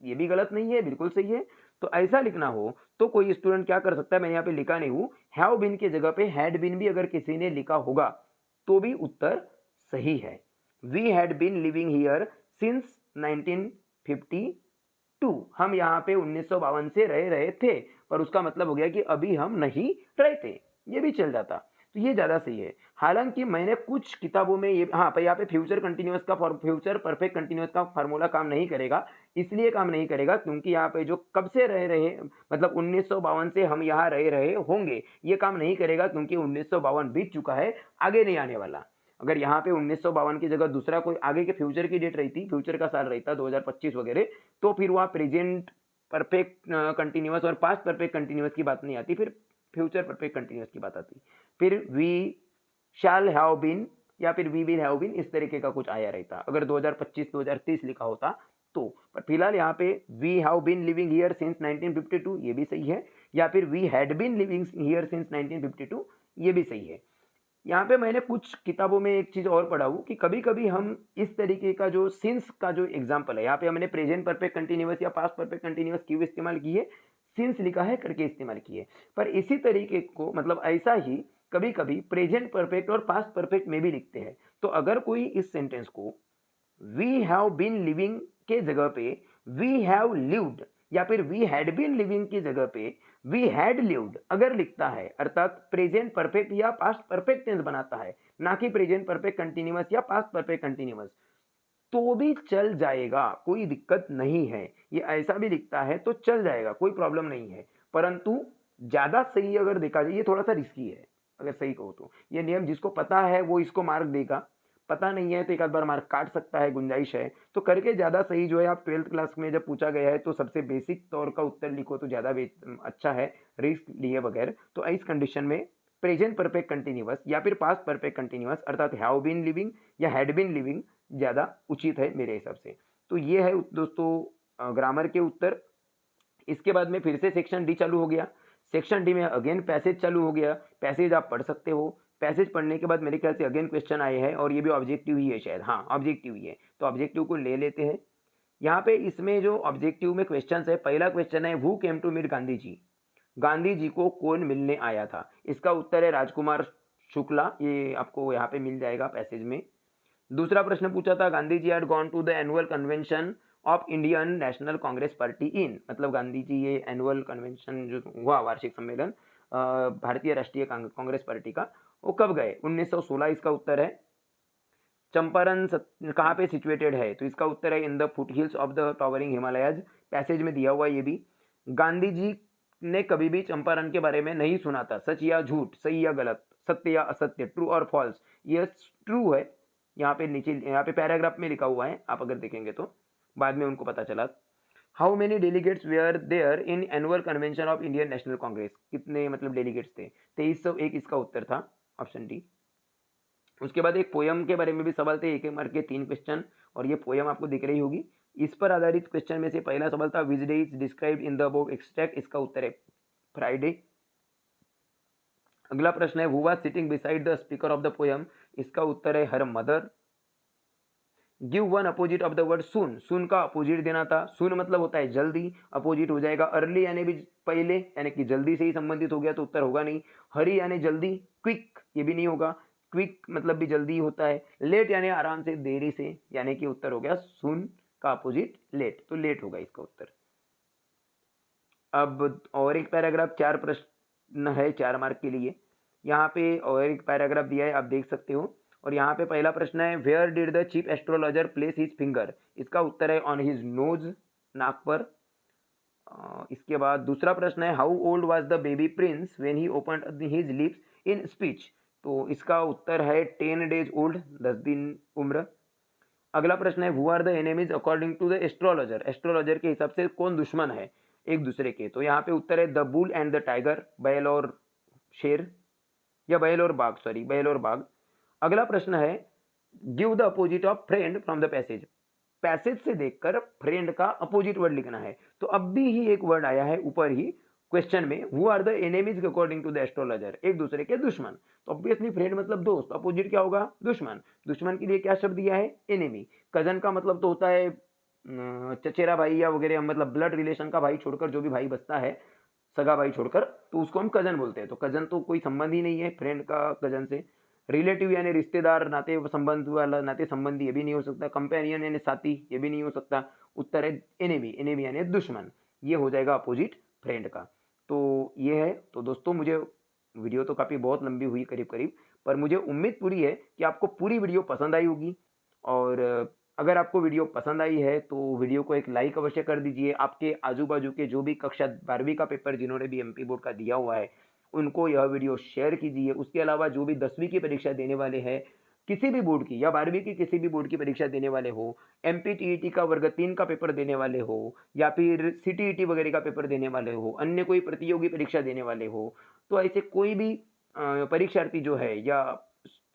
ये भी गलत नहीं है, बिल्कुल सही है। तो ऐसा लिखना हो तो कोई स्टूडेंट क्या कर सकता है, मैं यहाँ पे लिखा नहीं हूं, हैव बीन की जगह पे हैड बीन भी अगर किसी ने लिखा होगा तो भी उत्तर सही है। We had been living here since 1952, हम यहाँ पे 1952 से रह रहे थे, पर उसका मतलब हो गया कि अभी हम नहीं रहते, ये भी चल जाता, तो ये ज्यादा सही है। हालांकि मैंने कुछ किताबों में ये, हाँ पर यहाँ पे फ्यूचर कंटिन्यूअस का फ्यूचर परफेक्ट कंटिन्यूअस का फार्मूला काम नहीं करेगा, इसलिए काम नहीं करेगा क्योंकि यहाँ पे जो कब से रह रहे, मतलब 1952 से हम यहाँ रह रहे होंगे, ये काम नहीं करेगा क्योंकि 1952 बीत चुका है, आगे नहीं आने वाला। अगर यहाँ पे 1952 की जगह दूसरा कोई आगे के फ्यूचर की डेट रहती, फ्यूचर का साल रहता 2025 वगैरह, तो फिर वहाँ प्रेजेंट परफेक्ट कंटिन्यूअस और पास्ट परफेक्ट कंटिन्यूअस की बात नहीं आती, फिर फ्यूचर परफेक्ट कंटिन्यूअस की बात आती। फिर वी शैल हैव बीन या फिर वी विल हैव बीन, इस तरीके का कुछ आया रहता अगर 2025 2030 लिखा होता तो। पर फिलहाल यहाँ पे we have been living here since 1952, ये भी सही है, या फिर we had been living here since 1952, ये भी सही है। यहाँ पे मैंने कुछ किताबों में एक चीज और पढ़ा हूँ कि कभी कभी हम इस तरीके का जो सिंस का जो एग्जाम्पल है, यहाँ पे हमने प्रेजेंट परफेक्ट कंटिन्यूअस या पास्ट परफेक्ट कंटिन्यूअस क्यों इस्तेमाल की है, सिंस लिखा है करके इस्तेमाल किए, पर इसी तरीके को मतलब ऐसा ही कभी कभी प्रेजेंट परफेक्ट और पास्ट परफेक्ट में भी लिखते हैं। तो अगर कोई इस सेंटेंस को वी हैव बीन लिविंग के जगह पे वी हैव लिव्ड, या फिर वी हैड बीन लिविंग की जगह पे वी हैड लिव्ड अगर लिखता है, अर्थात प्रेजेंट परफेक्ट या पास्ट परफेक्ट टेंस बनाता है, ना कि प्रेजेंट परफेक्ट कंटिन्यूअस या पास्ट परफेक्ट कंटिन्यूअस, तो भी चल जाएगा, कोई दिक्कत नहीं है। ये ऐसा भी लिखता है तो चल जाएगा, कोई प्रॉब्लम नहीं है। परंतु ज्यादा सही अगर देखा जाए, ये थोड़ा सा रिस्की है अगर सही कहो तो। ये नियम जिसको पता है वो इसको मार्क देगा, पता नहीं है तो एक आध बार मार्क काट सकता है, गुंजाइश है। तो करके ज्यादा सही जो है, आप 12th क्लास में जब पूछा गया है तो सबसे बेसिक तौर का उत्तर लिखो तो ज्यादा अच्छा है, रिस्क लिए बगैर। तो इस कंडीशन में प्रेजेंट परफेक्ट कंटिन्यूअस या फिर पास्ट परफेक्ट कंटिन्यूअस अर्थात हैव बीन लिविंग या हैड बीन लिविंग ज्यादा उचित है मेरे हिसाब से। तो ये है दोस्तों ग्रामर के उत्तर। इसके बाद में फिर से सेक्शन डी चालू हो गया। सेक्शन डी में अगेन पैसेज चालू हो गया, पैसेज आप पढ़ सकते हो। पैसेज पढ़ने के बाद मेरे ख्याल से अगेन क्वेश्चन आए हैं, और ये भी ऑब्जेक्टिव ही है शायद, हाँ ऑब्जेक्टिव ही है, तो ऑब्जेक्टिव को ले लेते हैं। यहाँ पे इसमें जो ऑब्जेक्टिव में क्वेश्चन है, पहला क्वेश्चन है who came to meet Gandhi ji, Gandhi ji को कौन मिलने आया था। इसका उत्तर है राजकुमार शुक्ला, ये आपको यहाँ पे मिल जाएगा पैसेज में। दूसरा प्रश्न पूछा था Gandhi ji had gone to the annual convention of Indian National Congress party in, मतलब गांधी जी ये एनुअल कन्वेंशन जो हुआ, वार्षिक सम्मेलन भारतीय राष्ट्रीय कांग्रेस पार्टी का, वो कब गए, 1916 इसका उत्तर है। चंपारण कहाँ पे सिचुएटेड है? तो इसका उत्तर है in the foot hills of the towering Himalayas. Passage में दिया हुआ ये भी। गांधी जी ने कभी भी चंपारण के बारे में नहीं सुना था। सच या झूठ, सही या गलत, सत्य या असत्य, ट्रू और फॉल्स। ये ट्रू है, यहाँ पे नीचे यहाँ पे पैराग्राफ में लिखा हुआ है, आप अगर देखेंगे तो बाद में उनको पता चला। How many delegates were there in annual convention of Indian National Congress? कितने मतलब डेलीगेट्स थे? 2301 इसका उत्तर था, ऑप्शन डी। उसके बाद एक पोयम के बारे में भी सवाल थे, एक मार्क के 3 क्वेश्चन, और ये पोयम आपको दिख रही होगी। इस पर आधारित क्वेश्चन में से पहला सवाल था which day is described in the above extract? इसका उत्तर है फ्राइडे। अगला प्रश्न है who was sitting beside the speaker of the poem? इसका उत्तर है her mother. Give one opposite of the word soon? Soon का अपोजिट देना था। सून मतलब होता है जल्दी, अपोजिट हो जाएगा अर्ली यानी भी पहले, यानी कि जल्दी से ही संबंधित हो गया तो उत्तर होगा नहीं। हरी यानी जल्दी, क्विक ये भी नहीं होगा, क्विक मतलब भी जल्दी होता है। लेट यानी आराम से, देरी से, यानी कि उत्तर हो गया सून का अपोजिट लेट, तो लेट होगा इसका उत्तर। अब और एक पैराग्राफ, 4 प्रश्न है 4 मार्क के लिए। यहाँ पे और एक पैराग्राफ दिया है, आप देख सकते हो। और यहाँ पे पहला प्रश्न है where did the chief astrologer place his finger? इसका उत्तर है ऑन हिज नोज, नाक पर। इसके बाद दूसरा प्रश्न है how old was the baby Prince when he opened his lips in speech? तो इसका उत्तर है 10 डेज ओल्ड, 10 दिन उम्र। अगला प्रश्न है who are the enemies according to the astrologer? Astrologer के हिसाब से कौन दुश्मन है एक दूसरे के? तो यहाँ पे उत्तर है the bull and the tiger, बैल और शेर, या बैल और बाघ, सॉरी बैल और बाघ। अगला प्रश्न है give the opposite of friend from the passage? Passage से देखकर फ्रेंड का अपोजिट वर्ड लिखना है। तो अब भी ही एक वर्ड आया है ऊपर ही क्वेश्चन में, who are the enemies according to the astrologer? एक दूसरे के दुश्मन। तो ऑब्वियसली फ्रेंड मतलब दोस्त, अपोजिट क्या होगा? दुश्मन। दुश्मन के लिए क्या शब्द दिया है? एनिमी। कजन का मतलब तो होता है चचेरा भाई या वगैरह, मतलब ब्लड रिलेशन का भाई छोड़कर जो भी भाई बचता है, सगा भाई छोड़कर, तो उसको हम कजन बोलते हैं। तो कजन तो कोई संबंध ही नहीं है फ्रेंड का कजन से। रिलेटिव यानी रिश्तेदार, नाते संबंध वाला, नाते संबंधी ये भी नहीं हो सकता। कंपेनियन यानी साथी, ये भी नहीं हो सकता। उत्तर है एनिमी, एनिमी यानी दुश्मन, ये हो जाएगा अपोजिट फ्रेंड का। तो ये है। तो दोस्तों मुझे वीडियो तो काफ़ी बहुत लंबी हुई करीब करीब, पर मुझे उम्मीद पूरी है कि आपको पूरी वीडियो पसंद आई होगी। और अगर आपको वीडियो पसंद आई है तो वीडियो को एक लाइक अवश्य कर दीजिए। आपके आजू बाजू के जो भी कक्षा 12वीं का पेपर जिन्होंने भी एमपी बोर्ड का दिया हुआ है उनको यह वीडियो शेयर कीजिए। उसके अलावा जो भी 10वीं की परीक्षा देने वाले हैं, किसी भी बोर्ड की या 12वीं की किसी भी बोर्ड की परीक्षा देने वाले हो, एमपी का वर्ग 3 का पेपर देने वाले हो, या फिर सीटीईटी वगैरह का पेपर देने वाले हो, अन्य कोई प्रतियोगी परीक्षा देने वाले हो, तो ऐसे कोई भी परीक्षार्थी जो है या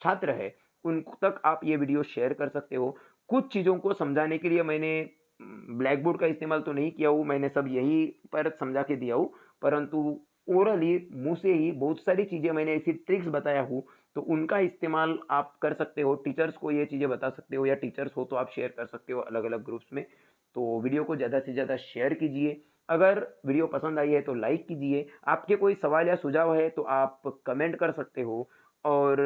छात्र है उन तक आप ये वीडियो शेयर कर सकते हो। कुछ चीज़ों को समझाने के लिए मैंने ब्लैक बोर्ड का इस्तेमाल तो नहीं किया हूँ, मैंने सब यही पर समझा के दिया हूँ, परंतु ओरली मुँह से ही बहुत सारी चीज़ें मैंने ऐसी ट्रिक्स बताया हूँ, तो उनका इस्तेमाल आप कर सकते हो। टीचर्स को ये चीज़ें बता सकते हो, या टीचर्स हो तो आप शेयर कर सकते हो अलग अलग ग्रुप्स में। तो वीडियो को ज़्यादा से ज़्यादा शेयर कीजिए। अगर वीडियो पसंद आई है तो लाइक कीजिए। आपके कोई सवाल या सुझाव है तो आप कमेंट कर सकते हो। और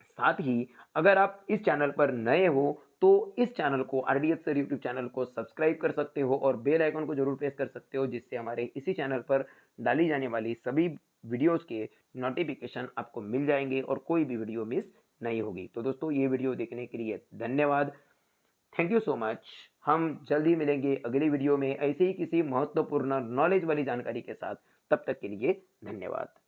साथ ही अगर आप इस चैनल पर नए हो तो इस चैनल को, आरडीएच सर यूट्यूब चैनल को सब्सक्राइब कर सकते हो और बेल आइकन को जरूर प्रेस कर सकते हो, जिससे हमारे इसी चैनल पर डाली जाने वाली सभी वीडियोस के नोटिफिकेशन आपको मिल जाएंगे और कोई भी वीडियो मिस नहीं होगी। तो दोस्तों ये वीडियो देखने के लिए धन्यवाद। Thank you so much. हम जल्द ही मिलेंगे अगली वीडियो में ऐसे ही किसी महत्वपूर्ण नॉलेज वाली जानकारी के साथ। तब तक के लिए धन्यवाद।